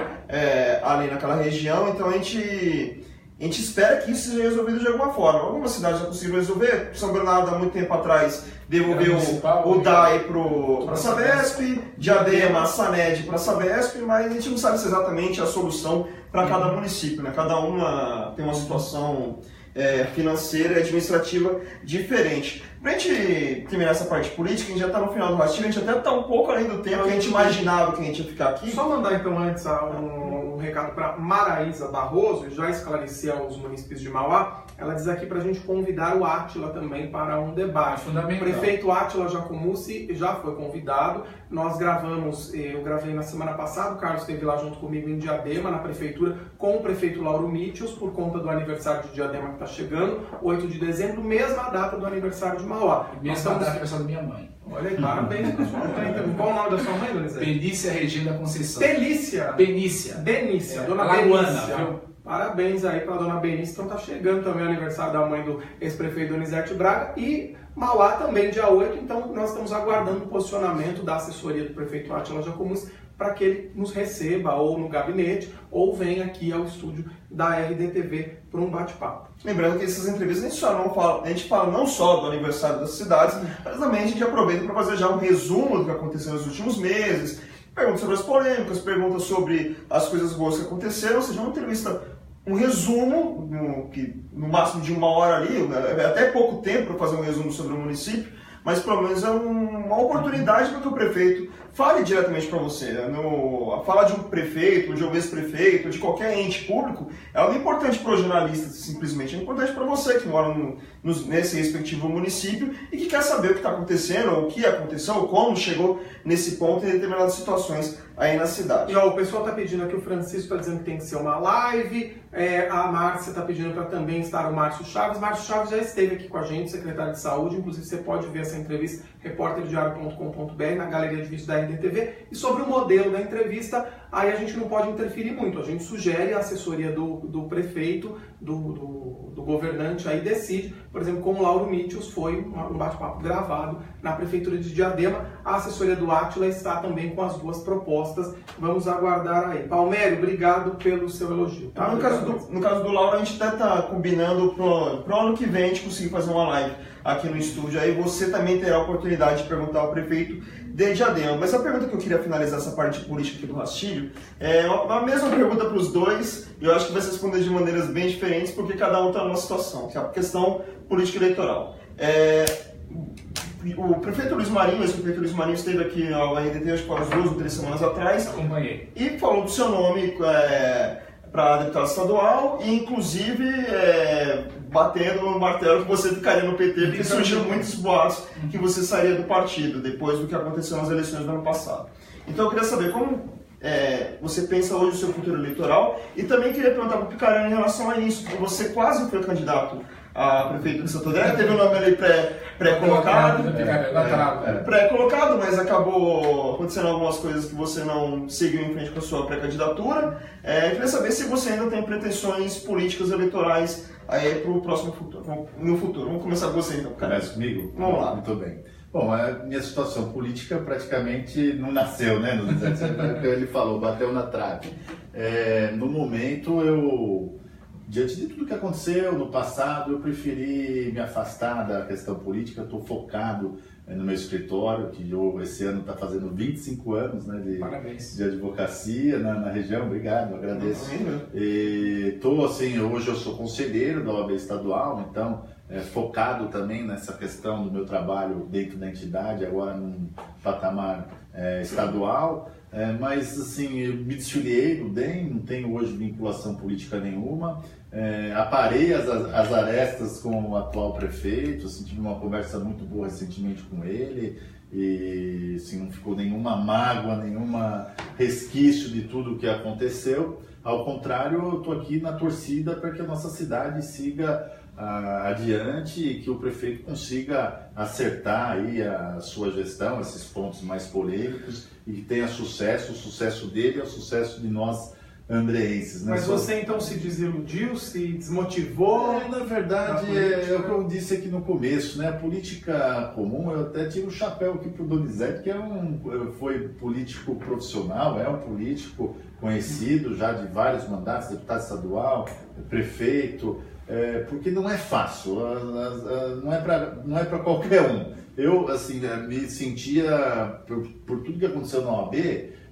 ali naquela região. Então a gente espera que isso seja resolvido de alguma forma. Algumas cidades já conseguiram resolver. São Bernardo, há muito tempo atrás, devolveu o DAE para a Sabesp, Diadema, a SANED para a Sabesp, mas a gente não sabe se exatamente a solução para cada município, né? Cada uma tem uma situação financeira e administrativa diferente. Para a gente terminar essa parte política, a gente já está no final do rastilho, a gente até está um pouco além do tempo que a gente imaginava que a gente ia ficar aqui. Só mandar então antes um recado para Maraísa Barroso, já esclarecer aos municípios de Mauá. Ela diz aqui para a gente convidar o Átila também para um debate. O prefeito Átila Jacomussi já foi convidado. Nós eu gravei na semana passada, o Carlos esteve lá junto comigo em Diadema, na prefeitura, com o prefeito Lauro Mitchels, por conta do aniversário de Diadema que está chegando, 8 de dezembro, mesma data do aniversário de Mauá. Mesma data do aniversário da minha mãe. Olha aí, parabéns para sua mãe. Qual o nome da sua mãe, Donizete? Benícia Regina da Conceição. Benícia, dona Benícia. Viu? Parabéns aí para a dona Benícia. Então tá chegando também o aniversário da mãe do ex-prefeito Donizete Braga e Mauá também, dia 8. Então nós estamos aguardando o posicionamento da assessoria do prefeito Átila Jacomussi para que ele nos receba ou no gabinete ou venha aqui ao estúdio da RDTV para um bate-papo. Lembrando que essas entrevistas a gente fala não só do aniversário das cidades, mas também a gente aproveita para fazer já um resumo do que aconteceu nos últimos meses, perguntas sobre as polêmicas, perguntas sobre as coisas boas que aconteceram, ou seja, uma entrevista, um resumo, no máximo de 1 hora ali, é até pouco tempo para fazer um resumo sobre o município, mas pelo menos é uma oportunidade para que o prefeito fale diretamente para você. A fala de um prefeito, de um ex-prefeito, de qualquer ente público, é algo importante para o jornalista, simplesmente. É importante para você que mora nesse respectivo município e que quer saber o que está acontecendo, ou o que aconteceu, ou como chegou nesse ponto em determinadas situações aí na cidade. E ó, o pessoal está pedindo aqui, o Francisco está dizendo que tem que ser uma live, a Márcia está pedindo para também estar o Márcio Chaves. Márcio Chaves já esteve aqui com a gente, secretário de Saúde, inclusive você pode ver essa entrevista, repórterdiario.com.br, na galeria de vídeos da RDTV. E sobre o modelo da entrevista, aí a gente não pode interferir muito, a gente sugere a assessoria do prefeito, do governante, aí decide. Por exemplo, com o Lauro Mitchels foi um bate-papo gravado na prefeitura de Diadema. A assessoria do Átila está também com as 2 propostas. Vamos aguardar aí. Palmério, obrigado pelo seu elogio. Tá? No caso do Lauro, a gente até está combinando para o ano que vem a gente conseguir fazer uma live aqui no estúdio. Aí você também terá a oportunidade de perguntar ao prefeito de Diadema. Mas a pergunta que eu queria finalizar essa parte política aqui do rastilho é a mesma pergunta para os dois, e eu acho que vai ser responder de maneiras bem diferentes, porque cada um está numa situação, que é a questão política eleitoral. o prefeito Luiz Marinho, ex-prefeito Luiz Marinho esteve aqui ao RDT, acho que umas 2 ou 3 semanas atrás. Acompanhei. E falou do seu nome para deputado estadual e, inclusive, batendo no martelo que você ficaria no PT, porque surgiram muitos boatos que você sairia do partido depois do que aconteceu nas eleições do ano passado. Então, eu queria saber como você pensa hoje o seu futuro eleitoral e também queria perguntar para o Picarelli em relação a isso, porque você quase foi candidato a prefeito de Santo André, teve o nome ali pré-colocado, mas acabou acontecendo algumas coisas que você não seguiu em frente com a sua pré-candidatura. Eu queria saber se você ainda tem pretensões políticas eleitorais para o próximo futuro, no futuro. Vamos começar com você então, cara. Começa comigo? Vamos lá. Muito bem. Bom, a minha situação política praticamente não nasceu, né? No 17 de ele falou, bateu na trave. No momento, diante de tudo que aconteceu no passado, eu preferi me afastar da questão política. Estou focado no meu escritório, que esse ano está fazendo 25 anos, né, de advocacia na região. Obrigado, agradeço. Estou assim, hoje eu sou conselheiro da OAB estadual, então focado também nessa questão do meu trabalho dentro da entidade, agora num patamar estadual. Mas assim, eu me desfiliei do DEM, não tenho hoje vinculação política nenhuma. Aparei as arestas com o atual prefeito, assim, tive uma conversa muito boa recentemente com ele e assim, não ficou nenhuma mágoa, nenhuma resquício de tudo o que aconteceu. Ao contrário, eu estou aqui na torcida para que a nossa cidade siga adiante e que o prefeito consiga acertar aí a sua gestão, esses pontos mais polêmicos, e que tenha sucesso. O sucesso dele é o sucesso de nós andreenses. Né? Mas você então se desiludiu, se desmotivou? Na verdade, é o que eu disse aqui no começo, né? A política comum, eu até tiro o chapéu aqui para o Donizete, que foi político profissional, é um político conhecido já de vários mandatos, deputado estadual, prefeito, porque não é fácil, não é para qualquer um. Eu, assim, me sentia, por tudo que aconteceu na OAB,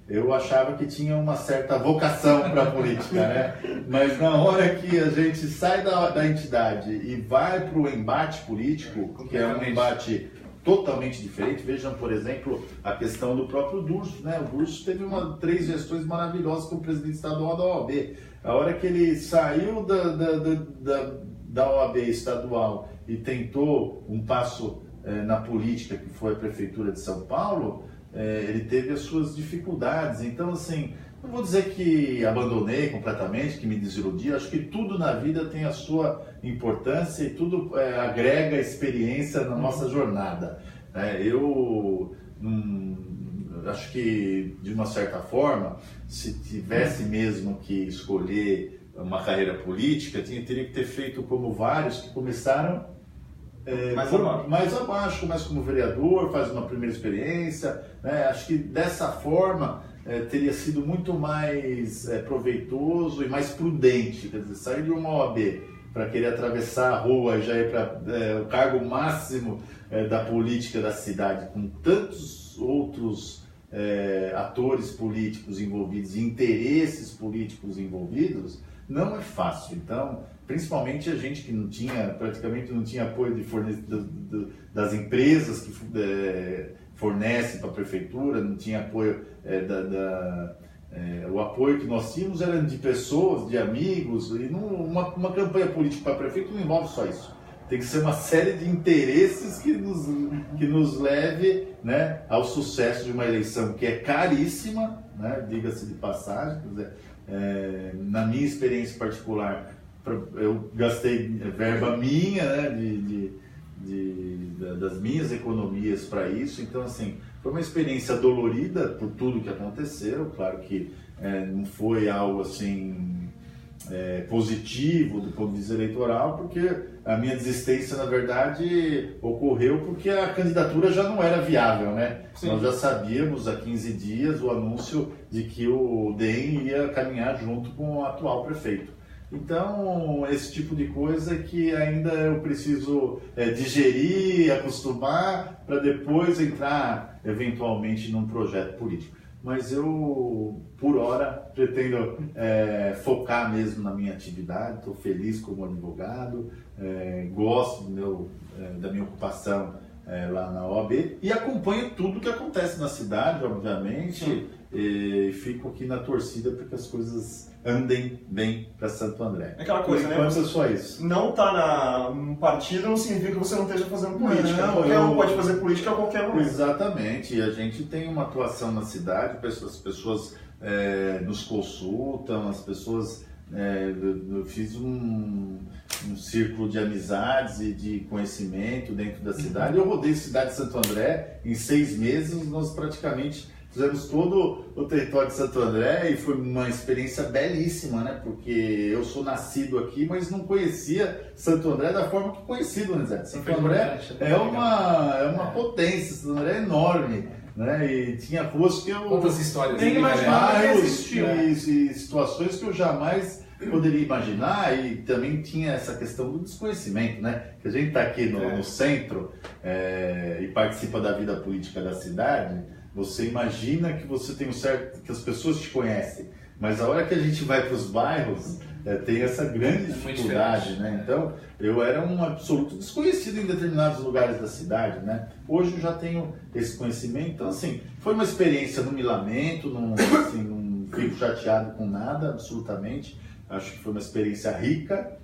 eu achava que tinha uma certa vocação para a política, né? Mas na hora que a gente sai da entidade e vai para o embate político, que é um embate totalmente diferente, vejam, por exemplo, a questão do próprio Durso, né? O Durso teve 3 gestões maravilhosas como presidente estadual da OAB. A hora que ele saiu da OAB estadual e tentou um passo na política, que foi a Prefeitura de São Paulo, ele teve as suas dificuldades. Então, assim, não vou dizer que abandonei completamente, que me desiludi. Acho que tudo na vida tem a sua importância e tudo agrega experiência na nossa jornada. Eu acho que, de uma certa forma, se tivesse mesmo que escolher uma carreira política, teria que ter feito como vários que começaram mais abaixo, mas como vereador, faz uma primeira experiência, né? Acho que dessa forma teria sido muito mais proveitoso e mais prudente. Quer dizer, sair de uma OAB para querer atravessar a rua e já ir para o cargo máximo da política da cidade, com tantos outros atores políticos envolvidos, interesses políticos envolvidos, não é fácil. Então, principalmente a gente que praticamente não tinha apoio das empresas que fornecem para a prefeitura, não tinha apoio o apoio que nós tínhamos era de pessoas, de amigos, e uma campanha política para prefeito não envolve só isso. Tem que ser uma série de interesses que nos leve, né, ao sucesso de uma eleição que é caríssima, né, diga-se de passagem. Quer dizer, na minha experiência particular, eu gastei verba minha, né, das minhas economias para isso. Então, assim, foi uma experiência dolorida por tudo que aconteceu. Claro que não foi algo assim positivo do ponto de vista eleitoral, porque a minha desistência, na verdade, ocorreu porque a candidatura já não era viável, né? Sim. Nós já sabíamos há 15 dias o anúncio de que o DEM ia caminhar junto com o atual prefeito. Então, esse tipo de coisa que ainda eu preciso digerir, acostumar, para depois entrar, eventualmente, num projeto político. Mas eu, por hora, pretendo focar mesmo na minha atividade. Estou feliz como advogado, gosto da minha ocupação lá na OAB e acompanho tudo que acontece na cidade, obviamente, e fico aqui na torcida para que as coisas andem bem para Santo André. É aquela coisa, né? Enquanto é só isso. Não tá num partido não significa que você não esteja fazendo política. Não, qualquer um pode fazer política a qualquer momento. Exatamente. E a gente tem uma atuação na cidade, as pessoas nos consultam, as pessoas... eu fiz um círculo de amizades e de conhecimento dentro da cidade. Eu rodei a cidade de Santo André, em 6 meses nós praticamente fizemos todo o território de Santo André e foi uma experiência belíssima, né? Porque eu sou nascido aqui, mas não conhecia Santo André da forma que conheci, Donizete. Santo André é uma potência, Santo André é enorme. Né? E tinha ruas que eu... Quantas histórias? Nem bairros e situações que eu jamais poderia imaginar, e também tinha essa questão do desconhecimento, né? Que a gente está aqui no centro e participa da vida política da cidade, você imagina que você tem que as pessoas te conhecem, mas a hora que a gente vai para os bairros tem essa grande dificuldade, né? Então eu era um absoluto desconhecido em determinados lugares da cidade, né? Hoje eu já tenho esse conhecimento, então assim, foi uma experiência, não me lamento, não fico chateado com nada, absolutamente. Acho que foi uma experiência rica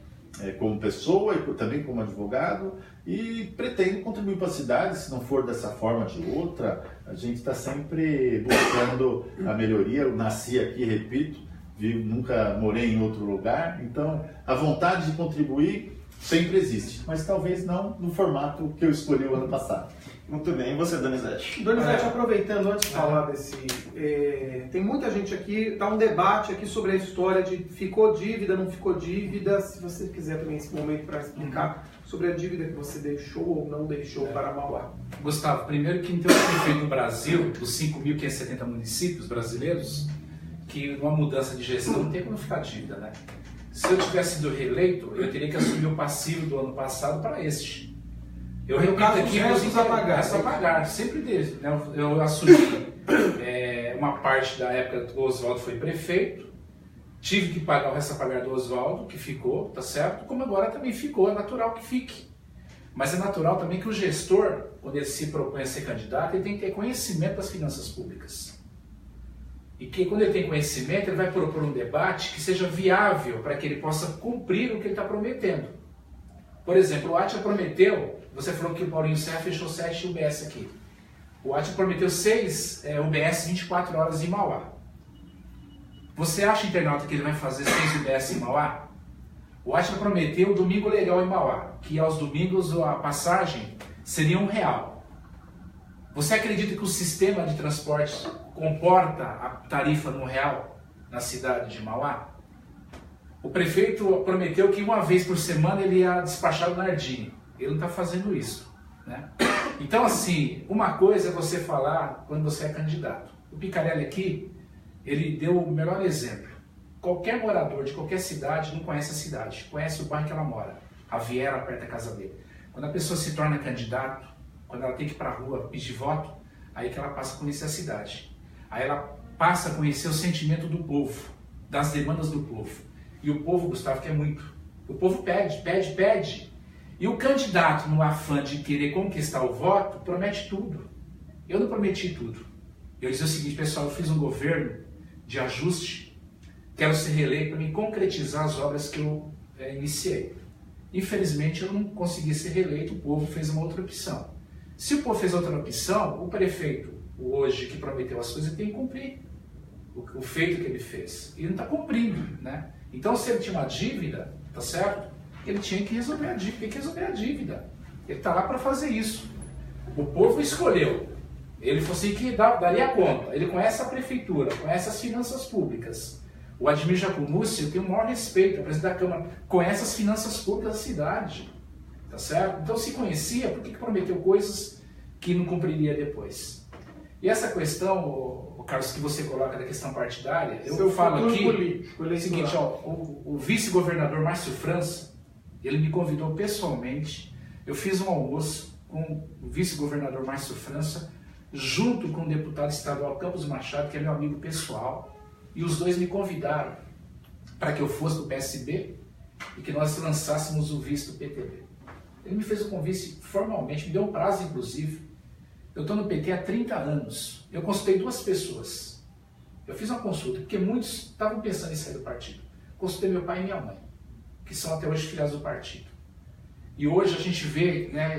como pessoa e também como advogado, e pretendo contribuir para a cidade, se não for dessa forma, de outra. A gente está sempre buscando a melhoria. Eu nasci aqui, repito, nunca morei em outro lugar, então a vontade de contribuir sempre existe, mas talvez não no formato que eu escolhi o ano passado. Muito bem, e você, Donizete? Donizete, aproveitando antes de falar desse... tem muita gente aqui, tá um debate aqui sobre a história de ficou dívida, não ficou dívida. Se você quiser também esse momento para explicar sobre a dívida que você deixou ou não deixou para Mauá. Gustavo, primeiro que então foi feito no Brasil, dos 5.570 municípios brasileiros, que uma mudança de gestão não tem como ficar dívida, né? Se eu tivesse sido reeleito, eu teria que assumir o passivo do ano passado para este. Eu repito aqui, a pagar, sempre dele. Né? Eu assumi uma parte da época que o Oswaldo foi prefeito, tive que pagar o resto a pagar do Oswaldo, que ficou, tá certo? Como agora também ficou, é natural que fique. Mas é natural também que o gestor, quando ele se propõe a ser candidato, ele tem que ter conhecimento das finanças públicas. E que quando ele tem conhecimento, ele vai propor um debate que seja viável para que ele possa cumprir o que ele está prometendo. Por exemplo, o Atila prometeu, você falou que o Paulinho Serra fechou 7 UBS aqui. O Atila prometeu 6 UBS 24 horas em Mauá. Você acha, internauta, que ele vai fazer 6 UBS em Mauá? O Atila prometeu o Domingo Legal em Mauá, que aos domingos a passagem seria R$1. Você acredita que o sistema de transporte comporta a tarifa no R$1 na cidade de Mauá? O prefeito prometeu que uma vez por semana ele ia despachar o Nardini. Ele não está fazendo isso, né? Então, assim, uma coisa é você falar quando você é candidato. O Picarelli aqui, ele deu o melhor exemplo. Qualquer morador de qualquer cidade não conhece a cidade, conhece o bairro que ela mora. A Viera, perto da casa dele. Quando a pessoa se torna candidato, quando ela tem que ir para a rua pedir voto, aí que ela passa a conhecer a cidade. Aí ela passa a conhecer o sentimento do povo, das demandas do povo. E o povo, Gustavo, quer muito. O povo pede, pede, pede. E o candidato, no afã de querer conquistar o voto, promete tudo. Eu não prometi tudo. Eu disse o seguinte, pessoal, eu fiz um governo de ajuste, quero ser reeleito para me concretizar as obras que eu iniciei. Infelizmente, eu não consegui ser reeleito, o povo fez uma outra opção. Se o povo fez outra opção, o prefeito, hoje, que prometeu as coisas, tem que cumprir o feito que ele fez. E ele não está cumprindo, né? Então, se ele tinha uma dívida, tá certo? Ele tinha que resolver a dívida, tem que resolver a dívida. Ele está lá para fazer isso. O povo escolheu. Ele fosse que daria conta. Ele conhece a prefeitura, conhece as finanças públicas. O Admir Jacomussi, eu tenho o maior respeito, o presidente da Câmara, conhece as finanças públicas da cidade. Tá certo? Então, se conhecia, por que prometeu coisas que não cumpriria depois? E essa questão, o Carlos, que você coloca da questão partidária, eu falo aqui o seguinte, ó, o vice-governador Márcio França, ele me convidou pessoalmente, eu fiz um almoço com o vice-governador Márcio França, junto com o deputado estadual Campos Machado, que é meu amigo pessoal, e os dois me convidaram para que eu fosse do PSB e que nós lançássemos o vice do PTB. Ele me fez o convite formalmente, me deu um prazo, inclusive. Eu estou no PT há 30 anos. Eu consultei 2 pessoas. Eu fiz uma consulta, porque muitos estavam pensando em sair do partido. Consultei meu pai e minha mãe, que são até hoje filiados do partido. E hoje a gente vê, né,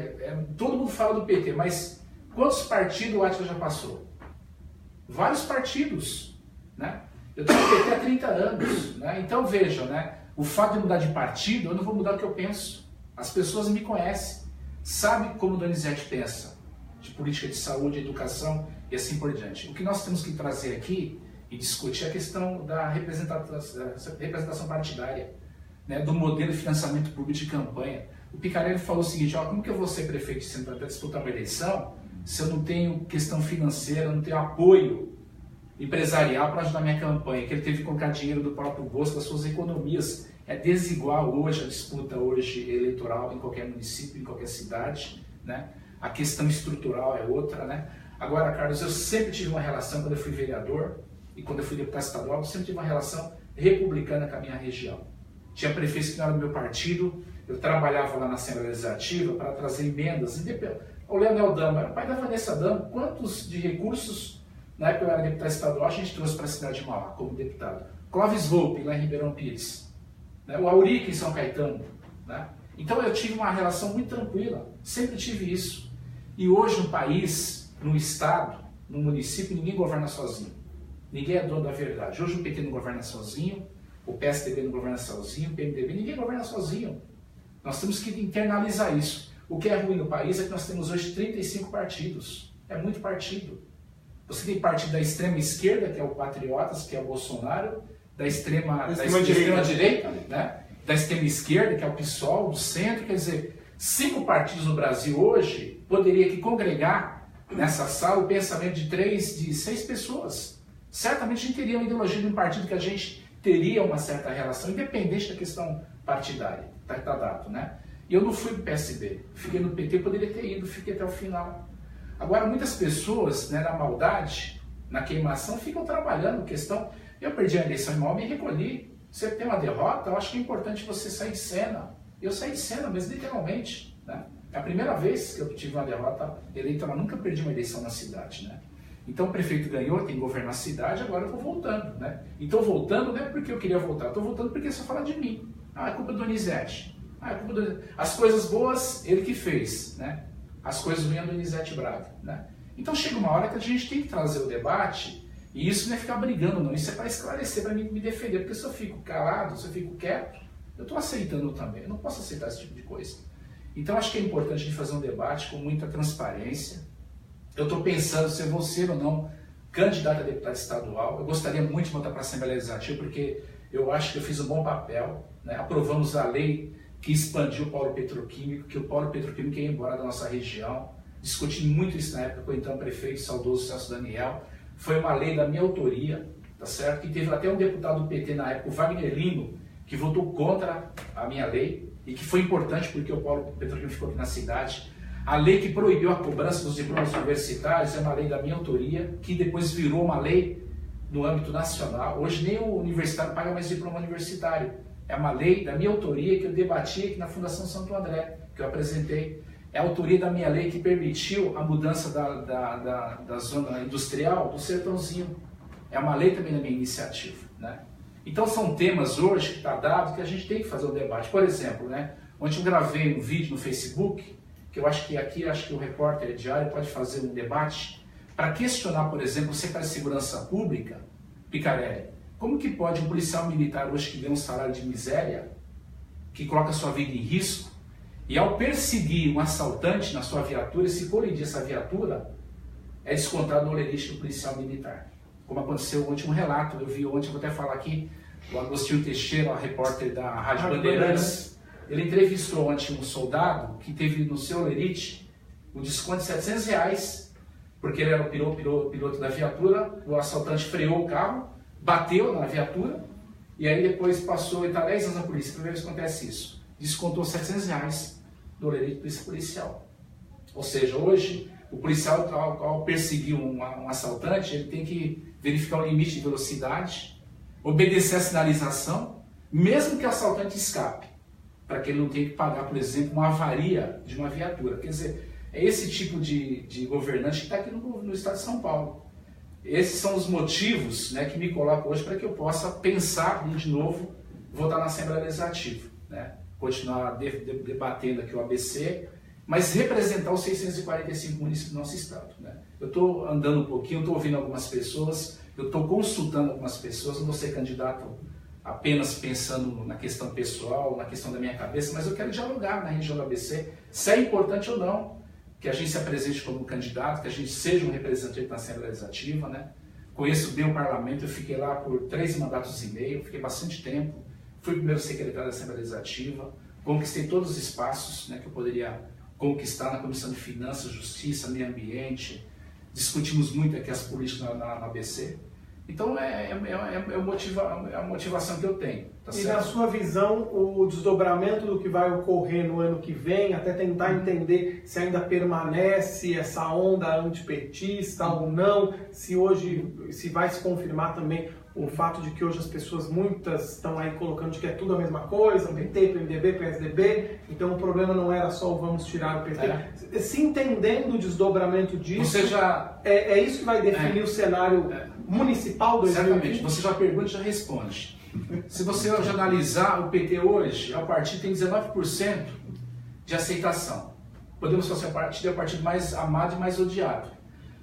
todo mundo fala do PT, mas quantos partidos o Átila já passou? Vários partidos, né? Eu estou no PT há 30 anos, né? Então vejam, né, o fato de mudar de partido, eu não vou mudar o que eu penso. As pessoas me conhecem, sabem como Donizete pensa, de política de saúde, educação e assim por diante. O que nós temos que trazer aqui e discutir é a questão da representação partidária, né, do modelo de financiamento público de campanha. O Picarelli falou o seguinte, ó, como que eu vou ser prefeito para disputar uma eleição se eu não tenho questão financeira, não tenho apoio empresarial para ajudar minha campanha, que ele teve que colocar dinheiro do próprio bolso, das suas economias. É desigual hoje a disputa hoje eleitoral em qualquer município, em qualquer cidade, né? A questão estrutural é outra, né? Agora, Carlos, eu sempre tive uma relação, quando eu fui vereador e quando eu fui deputado estadual, eu sempre tive uma relação republicana com a minha região. Tinha prefeitos que não eram do meu partido, eu trabalhava lá na Assembleia Legislativa para trazer emendas. O Leonel Dama, era o pai da Vanessa Dama, quantos de recursos, na época eu era deputado estadual, a gente trouxe para a cidade de Mauá como deputado. Clóvis Volpe, lá em Ribeirão Pires. Né? O Auric em São Caetano. Né? Então eu tive uma relação muito tranquila, sempre tive isso. E hoje no país, no estado, no município, ninguém governa sozinho. Ninguém é dono da verdade. Hoje o PT não governa sozinho, o PSDB não governa sozinho, o PMDB, ninguém governa sozinho. Nós temos que internalizar isso. O que é ruim no país é que nós temos hoje 35 partidos. É muito partido. Você tem partido da extrema esquerda, que é o Patriotas, que é o Bolsonaro, da extrema direita, né? Da extrema esquerda, que é o PSOL, do centro. Quer dizer, 5 partidos no Brasil hoje poderia aqui congregar nessa sala o pensamento de 6 pessoas. Certamente a gente teria uma ideologia de um partido que a gente teria uma certa relação, independente da questão partidária, tá dado, né? E eu não fui do PSB, fiquei no PT, poderia ter ido, fiquei até o final. Agora, muitas pessoas, né, na maldade, na queimação, ficam trabalhando questão. Eu perdi a eleição em Mauá, me recolhi. Você tem uma derrota, eu acho que é importante você sair de cena. Eu saí de cena, mas literalmente, né? É a primeira vez que eu tive uma derrota eleitoral, nunca perdi uma eleição na cidade, né? Então o prefeito ganhou, tem que governar a cidade, agora eu vou voltando, né? E estou voltando não é porque eu queria voltar, estou voltando porque só fala de mim. Ah, é culpa do Donizete. Ah, é culpa do Donizete. As coisas boas, ele que fez, né? As coisas ruins é do Donizete Braga, né? Então chega uma hora que a gente tem que trazer o debate, e isso não é ficar brigando não, isso é para esclarecer, para me defender, porque se eu fico calado, se eu fico quieto, eu estou aceitando também, eu não posso aceitar esse tipo de coisa. Então acho que é importante a gente fazer um debate com muita transparência. Eu estou pensando se eu vou ser ou não candidato a deputado estadual. Eu gostaria muito de voltar para a Assembleia Legislativa, porque eu acho que eu fiz um bom papel, né? Aprovamos a lei que expandiu o polo petroquímico, que o polo petroquímico ia embora da nossa região. Discuti muito isso na época com o então prefeito saudoso Celso Daniel. Foi uma lei da minha autoria, tá certo? Que teve até um deputado do PT na época, o Wagner Lino, que votou contra a minha lei e que foi importante porque o polo petroquímico ficou aqui na cidade. A lei que proibiu a cobrança dos diplomas universitários é uma lei da minha autoria, que depois virou uma lei no âmbito nacional. Hoje nem o universitário paga mais diploma universitário. É uma lei da minha autoria que eu debati aqui na Fundação Santo André, que eu apresentei. É a autoria da minha lei que permitiu a mudança da zona industrial do Sertãozinho. É uma lei também da minha iniciativa, né? Então são temas hoje que está dado que a gente tem que fazer o debate. Por exemplo, né? Ontem eu gravei um vídeo no Facebook, que eu acho que aqui o repórter diário pode fazer um debate para questionar, por exemplo, o secretário de Segurança Pública, Picarelli. Como que pode um policial militar hoje que ganha um salário de miséria, que coloca a sua vida em risco, e ao perseguir um assaltante na sua viatura, se colidir essa viatura, é descontado no olerite do policial militar. Como aconteceu ontem, um relato, eu vi ontem, eu vou até falar aqui, o Agostinho Teixeira, o repórter da Rádio Bandeirantes, ele entrevistou ontem um soldado que teve no seu olerite um desconto de R$700, porque ele era o piloto da viatura, o assaltante freou o carro, bateu na viatura, e aí depois passou, ele está 10 anos na polícia, primeira vez que acontece isso, descontou R$700 do olerite policial. Ou seja, hoje, o policial, ao perseguir um assaltante, ele tem que verificar o limite de velocidade, obedecer a sinalização, mesmo que o assaltante escape. para que ele não tenha que pagar, por exemplo, uma avaria de uma viatura. Quer dizer, é esse tipo de governante que está aqui no estado de São Paulo. Esses são os motivos, né, que me colocam hoje para que eu possa pensar de novo, votar na Assembleia Legislativa, né, continuar debatendo aqui o ABC, mas representar os 645 municípios do nosso estado. Né. Eu estou andando um pouquinho, estou ouvindo algumas pessoas, eu estou consultando algumas pessoas, não vou ser candidato apenas pensando na questão pessoal, na questão da minha cabeça, mas eu quero dialogar na região do ABC, se é importante ou não que a gente se apresente como candidato, que a gente seja um representante na Assembleia Legislativa, né? Conheço bem o parlamento, eu fiquei lá por 3 mandatos e meio, fiquei bastante tempo, fui primeiro secretário da Assembleia Legislativa, conquistei todos os espaços, né, que eu poderia conquistar na Comissão de Finanças, Justiça, Meio Ambiente, discutimos muito aqui as políticas na ABC. Então é a motivação que eu tenho. Tá certo? Na sua visão, o desdobramento do que vai ocorrer no ano que vem, até tentar entender se ainda permanece essa onda antipetista ou não, se vai se confirmar também o fato de que hoje as pessoas, muitas estão aí colocando de que é tudo a mesma coisa, PT, PMDB, PSDB, então o problema não era só o vamos tirar o PT. Se entendendo o desdobramento disso, é isso que vai definir o cenário municipal do 2020? Exatamente, você já pergunta e já responde. Se você hoje analisar o PT hoje, o partido tem 19% de aceitação. Podemos fazer o partido mais amado e mais odiado.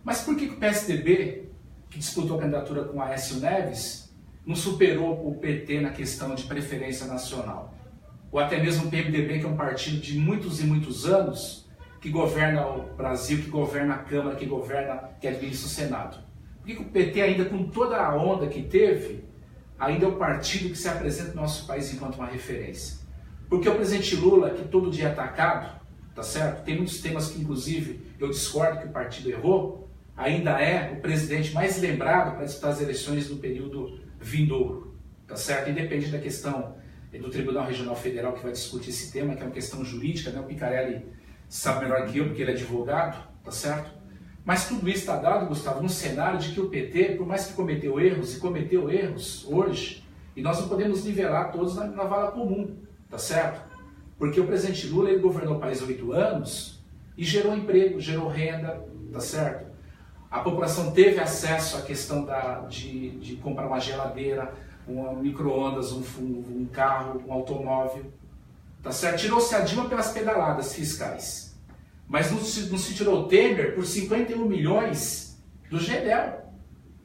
Mas por que o PSDB, que disputou a candidatura com Aécio Neves, não superou o PT na questão de preferência nacional? Ou até mesmo o PMDB, que é um partido de muitos e muitos anos, que governa o Brasil, que governa a Câmara, que administra o Senado. Por que o PT, ainda com toda a onda que teve, ainda é o partido que se apresenta no nosso país enquanto uma referência? Porque o presidente Lula, que todo dia é atacado, tá certo? Tem muitos temas que, inclusive, eu discordo que o partido errou, ainda é o presidente mais lembrado para disputar as eleições no período vindouro, tá certo? Independente da questão do Tribunal Regional Federal que vai discutir esse tema, que é uma questão jurídica, né? O Picarelli sabe melhor que eu, porque ele é advogado, tá certo? Mas tudo isso está dado, Gustavo, num cenário de que o PT, por mais que cometeu erros hoje, e nós não podemos nivelar todos na vala comum, tá certo? Porque o presidente Lula, ele governou o país há 8 anos e gerou emprego, gerou renda, tá certo? A população teve acesso à questão de comprar uma geladeira, um micro-ondas, um carro, um automóvel, tá certo? Tirou-se a Dilma pelas pedaladas fiscais. Mas não se tirou o Temer por 51 milhões do GEDEL,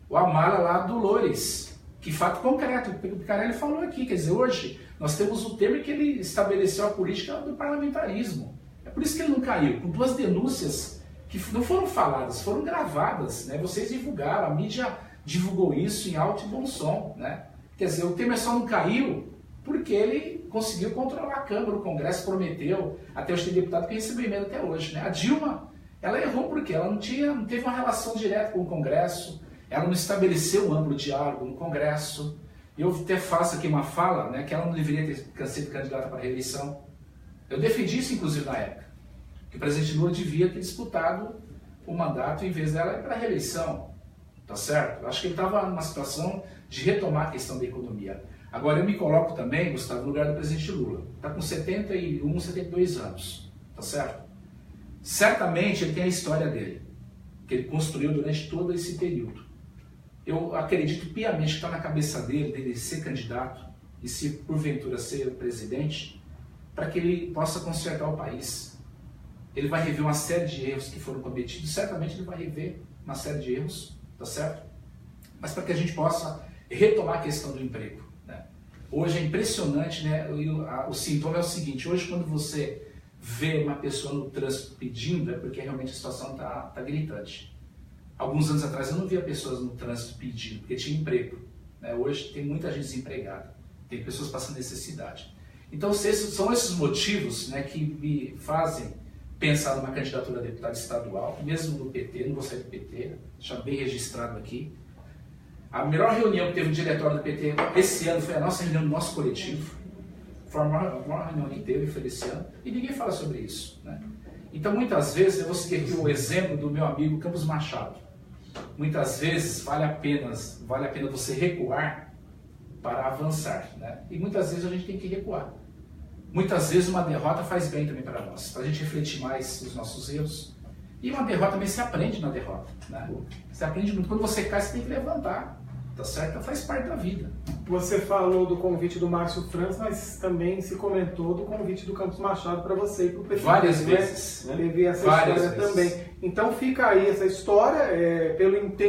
o Amala lá do Loures, que fato concreto, o Picarelli falou aqui, quer dizer, hoje nós temos o Temer que ele estabeleceu a política do parlamentarismo, é por isso que ele não caiu, com 2 denúncias que não foram faladas, foram gravadas, né? Vocês divulgaram, a mídia divulgou isso em alto e bom som, né? Quer dizer, o Temer só não caiu porque ele conseguiu controlar a Câmara, o Congresso prometeu, até hoje tem deputado que recebeu emenda até hoje, né? A Dilma, ela errou porque ela não teve uma relação direta com o Congresso, ela não estabeleceu um amplo diálogo no Congresso. Eu até faço aqui uma fala, né, que ela não deveria ter sido candidata para a reeleição. Eu defendi isso, inclusive, na época, que o presidente Lula devia ter disputado o mandato em vez dela ir para a reeleição, tá certo? Eu acho que ele estava numa situação de retomar a questão da economia. Agora, eu me coloco também, Gustavo, no lugar do presidente Lula. Está com 71, 72 anos, tá certo? Certamente ele tem a história dele, que ele construiu durante todo esse período. Eu acredito piamente que está na cabeça dele ser candidato e se porventura ser presidente, para que ele possa consertar o país. Ele vai rever uma série de erros que foram cometidos, certamente ele vai rever uma série de erros, tá certo? Mas para que a gente possa retomar a questão do emprego. Hoje é impressionante, né? O sintoma é o seguinte: hoje, quando você vê uma pessoa no trânsito pedindo, é porque realmente a situação está gritante. Alguns anos atrás eu não via pessoas no trânsito pedindo, porque tinha emprego, né? Hoje tem muita gente desempregada, tem pessoas passando necessidade. Então, são esses motivos, né, que me fazem pensar numa candidatura a deputado estadual, mesmo no PT, não vou sair do PT, já bem registrado aqui. A melhor reunião que teve no diretório do PT esse ano foi a nossa reunião do nosso coletivo. Foi a maior reunião que teve, foi esse ano. E ninguém fala sobre isso, né? Então, muitas vezes, eu vou seguir aqui o exemplo do meu amigo Campos Machado. Muitas vezes, vale a pena você recuar para avançar, né? E muitas vezes a gente tem que recuar. muitas vezes uma derrota faz bem também para nós, para a gente refletir mais os nossos erros. E uma derrota também se aprende na derrota, né? Você aprende muito. Quando você cai, você tem que levantar, tá certo? Então faz parte da vida. Você falou do convite do Márcio Franz, mas também se comentou do convite do Campos Machado para você e para o PT. Várias vezes. Né? Teve essa Várias história vezes. também. Então fica aí essa história,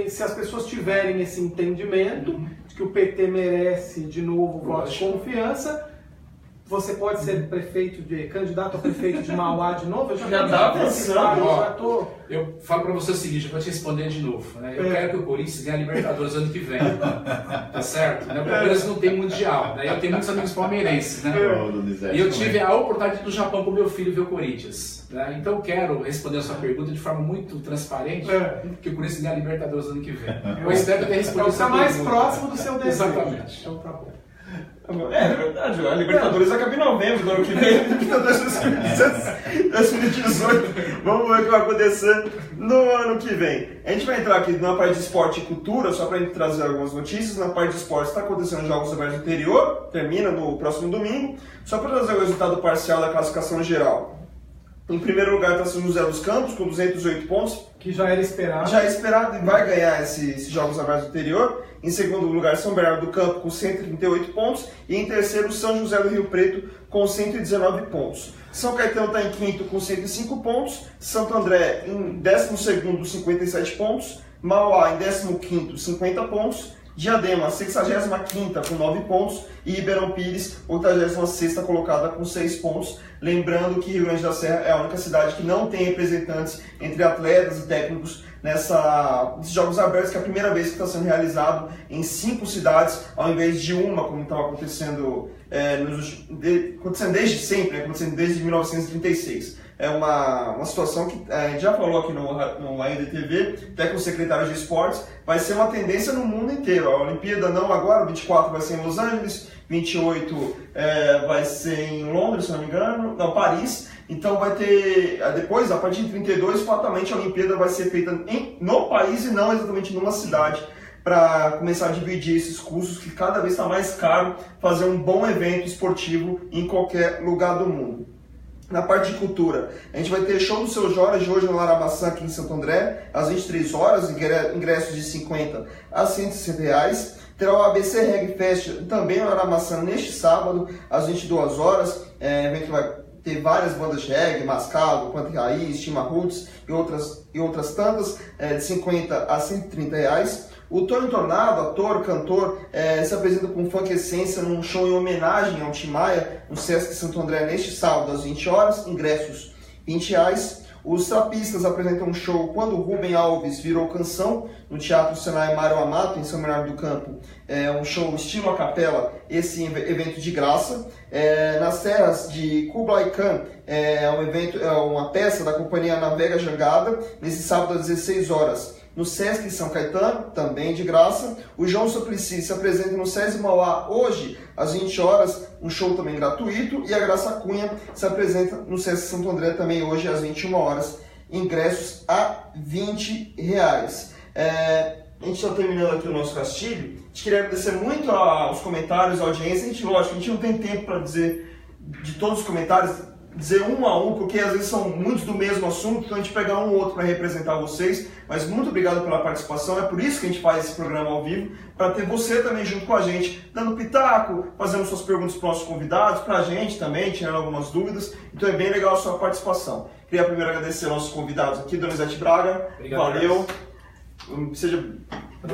se as pessoas tiverem esse entendimento de que o PT merece de novo o voto de confiança, você pode ser candidato a prefeito de Mauá de novo? Já tá pensando. Eu falo para você o seguinte, eu vou te responder de novo. Né? Eu quero que o Corinthians ganhe a Libertadores ano que vem. Tá certo? Né? O Palmeiras não tem mundial. Né? Eu tenho muitos amigos palmeirenses. Né? E eu tive a oportunidade do Japão com meu filho ver o Corinthians. Né? Então eu quero responder a sua pergunta de forma muito transparente, que o Corinthians ganhe a Libertadores ano que vem. Eu espero ter respondido essa pergunta. Está mais próximo do seu desejo. Exatamente. Então tá bom. É verdade, a Libertadores acaba em novembro do ano que vem, Libertadores 2018. Vamos ver o que vai acontecer no ano que vem. A gente vai entrar aqui na parte de esporte e cultura, só para a gente trazer algumas notícias. Na parte de esporte está acontecendo jogos abertos anterior, termina no próximo domingo. Só para trazer o resultado parcial da classificação geral. Em primeiro lugar está São José dos Campos, com 208 pontos. Que já era esperado. Já é esperado e vai ganhar esses jogos abertos anterior. Em segundo lugar, São Bernardo do Campo, com 138 pontos. E em terceiro, São José do Rio Preto, com 119 pontos. São Caetano está em quinto, com 105 pontos. Santo André, em 12º, 57 pontos. Mauá, em 15º, 50 pontos. Diadema, 65ª, com 9 pontos. E Ribeirão Pires, 86ª colocada, com 6 pontos. Lembrando que Rio Grande da Serra é a única cidade que não tem representantes entre atletas e técnicos nesses Jogos Abertos, que é a primeira vez que está sendo realizado em 5 cidades, ao invés de uma, como estava acontecendo, acontecendo desde sempre, acontecendo desde 1936. É uma situação que a gente já falou aqui no AID TV, até com o secretário de esportes, vai ser uma tendência no mundo inteiro. A Olimpíada não agora, 24 vai ser em Los Angeles, 28 vai ser em Londres, se não me engano, não, Paris. Então vai ter, depois, a partir de 32, fatalmente a Olimpíada vai ser feita no país e não exatamente numa cidade, para começar a dividir esses custos, que cada vez está mais caro fazer um bom evento esportivo em qualquer lugar do mundo. Na parte de cultura, a gente vai ter show do Seu Jorge hoje no Laramaçã, aqui em Santo André, às 23 horas, ingressos de 50 a 160 reais. Terá o ABC Reggae Fest também no Laramaçã neste sábado, às 22 horas. Evento que vai ter várias bandas de reggae, Mascavo, Quanto Raiz, Tima Roots e outras tantas, de 50 a 130 reais. O Tony Tornado, ator, cantor, se apresenta com Funk Essência num show em homenagem ao Tim Maia, no Sesc Santo André, neste sábado, às 20 horas, ingressos R$20. Os Trapistas apresentam um show Quando Rubem Alves Virou Canção, no Teatro Senai Mário Amato, em São Bernardo do Campo. Um show estilo a capela, esse evento de graça. Nas terras de Kublai Khan, uma peça da companhia Navega Jangada, nesse sábado às 16 horas. No Sesc São Caetano, também de graça. O João Suplicy se apresenta no SESI Mauá hoje, às 20 horas, um show também gratuito. E a Graça Cunha se apresenta no Sesc Santo André também hoje, às 21 horas, ingressos a R$20. A gente está terminando aqui o nosso castilho. A gente queria agradecer muito aos comentários, à audiência. Lógico, a gente não tem tempo para dizer de todos os comentários, dizer um a um, porque às vezes são muitos do mesmo assunto, então a gente pega um ou outro para representar vocês, mas muito obrigado pela participação, é por isso que a gente faz esse programa ao vivo, para ter você também junto com a gente, dando pitaco, fazendo suas perguntas para os nossos convidados, para a gente também, tirando algumas dúvidas, então é bem legal a sua participação. Queria primeiro agradecer aos nossos convidados aqui, Donizete Braga, obrigado, valeu, seja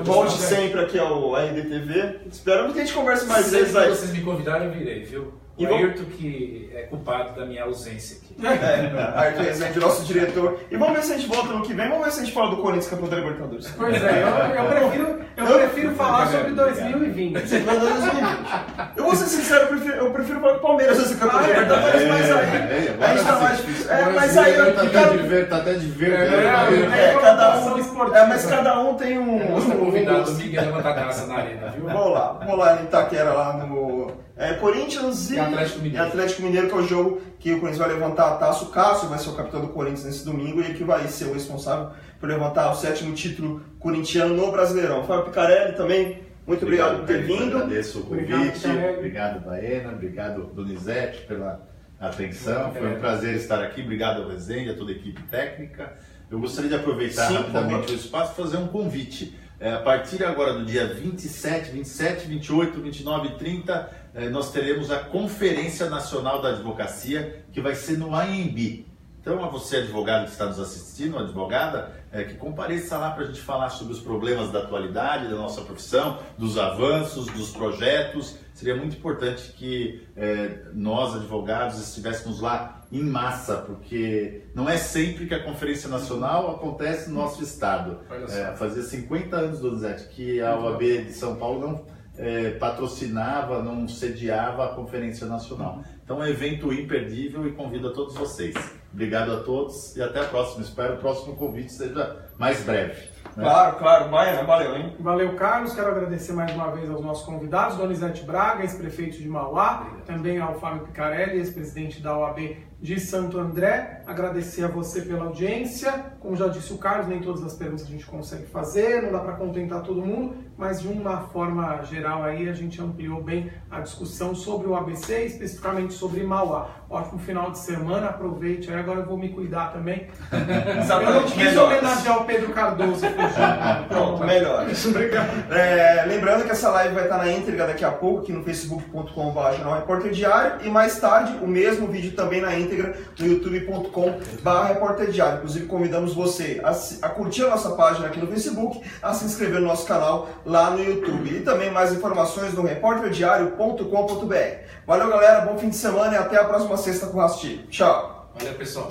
volte sempre aqui ao AIDTV, espero que a gente converse mais vezes aí. Se vocês me convidarem, eu virei, viu? O Ayrton que é culpado da minha ausência aqui. Ayrton Rezende, nosso diretor. E vamos ver se a gente volta no que vem, vamos ver se a gente fala do Corinthians campeão da Libertadores. Pois eu prefiro falar sobre 2020. Eu vou ser sincero, eu prefiro falar do Palmeiras ser campeão da Libertadores, mas aí a gente tá mais difícil. Mas aí tá até de ver. Mas cada um tem um. Você tá convidado, o Miguel levantar a taça na arena, viu? Vamos lá em Itaquera, lá no Corinthians e Atlético Mineiro, que é o jogo que o Corinthians vai levantar a taça. O Cássio vai ser o capitão do Corinthians nesse domingo e ele que vai ser o responsável por levantar o 7º título corintiano no Brasileirão. Fábio Picarelli também, muito obrigado por ter vindo. Agradeço o convite, obrigado Baena, obrigado Donizete pela atenção. Foi um prazer estar aqui. Obrigado ao Rezende, a toda a equipe técnica. Eu gostaria de aproveitar rapidamente o espaço e fazer um convite. A partir agora do dia 27, 28, 29 e 30, nós teremos a Conferência Nacional da Advocacia, que vai ser no AMB. Então, a você, advogado que está nos assistindo, advogada, que compareça lá para a gente falar sobre os problemas da atualidade, da nossa profissão, dos avanços, dos projetos. Seria muito importante que nós, advogados, estivéssemos lá em massa, porque não é sempre que a Conferência Nacional acontece no nosso estado. Fazia 50 anos, Donizete, que a OAB de São Paulo não patrocinava, não sediava a Conferência Nacional. Então é um evento imperdível e convido a todos vocês. Obrigado a todos e até a próxima. Espero que o próximo convite seja mais breve. Né? Claro, Baiana, valeu, hein? Valeu, Carlos. Quero agradecer mais uma vez aos nossos convidados, Donizete Braga, ex-prefeito de Mauá, também ao Fábio Picarelli, ex-presidente da OAB de Santo André. Agradecer a você pela audiência. Como já disse o Carlos, nem todas as perguntas a gente consegue fazer, não dá para contentar todo mundo, mas de uma forma geral aí a gente ampliou bem a discussão sobre o ABC, especificamente sobre Mauá. Ótimo final de semana, aproveite aí, agora eu vou me cuidar também. Eu não quis homenagear o Pedro Cardoso. Pronto, melhor. Obrigado. Lembrando que essa live vai estar na íntegra daqui a pouco, aqui no facebook.com/Jornal Repórter Diário, e mais tarde o mesmo vídeo também na íntegra no youtube.com/Repórter Diário. Inclusive convidamos você a curtir a nossa página aqui no Facebook, a se inscrever no nosso canal lá no YouTube. E também mais informações no repórterdiario.com.br. Valeu, galera, bom fim de semana e até a próxima sexta com o Rastilho. Tchau! Valeu, pessoal!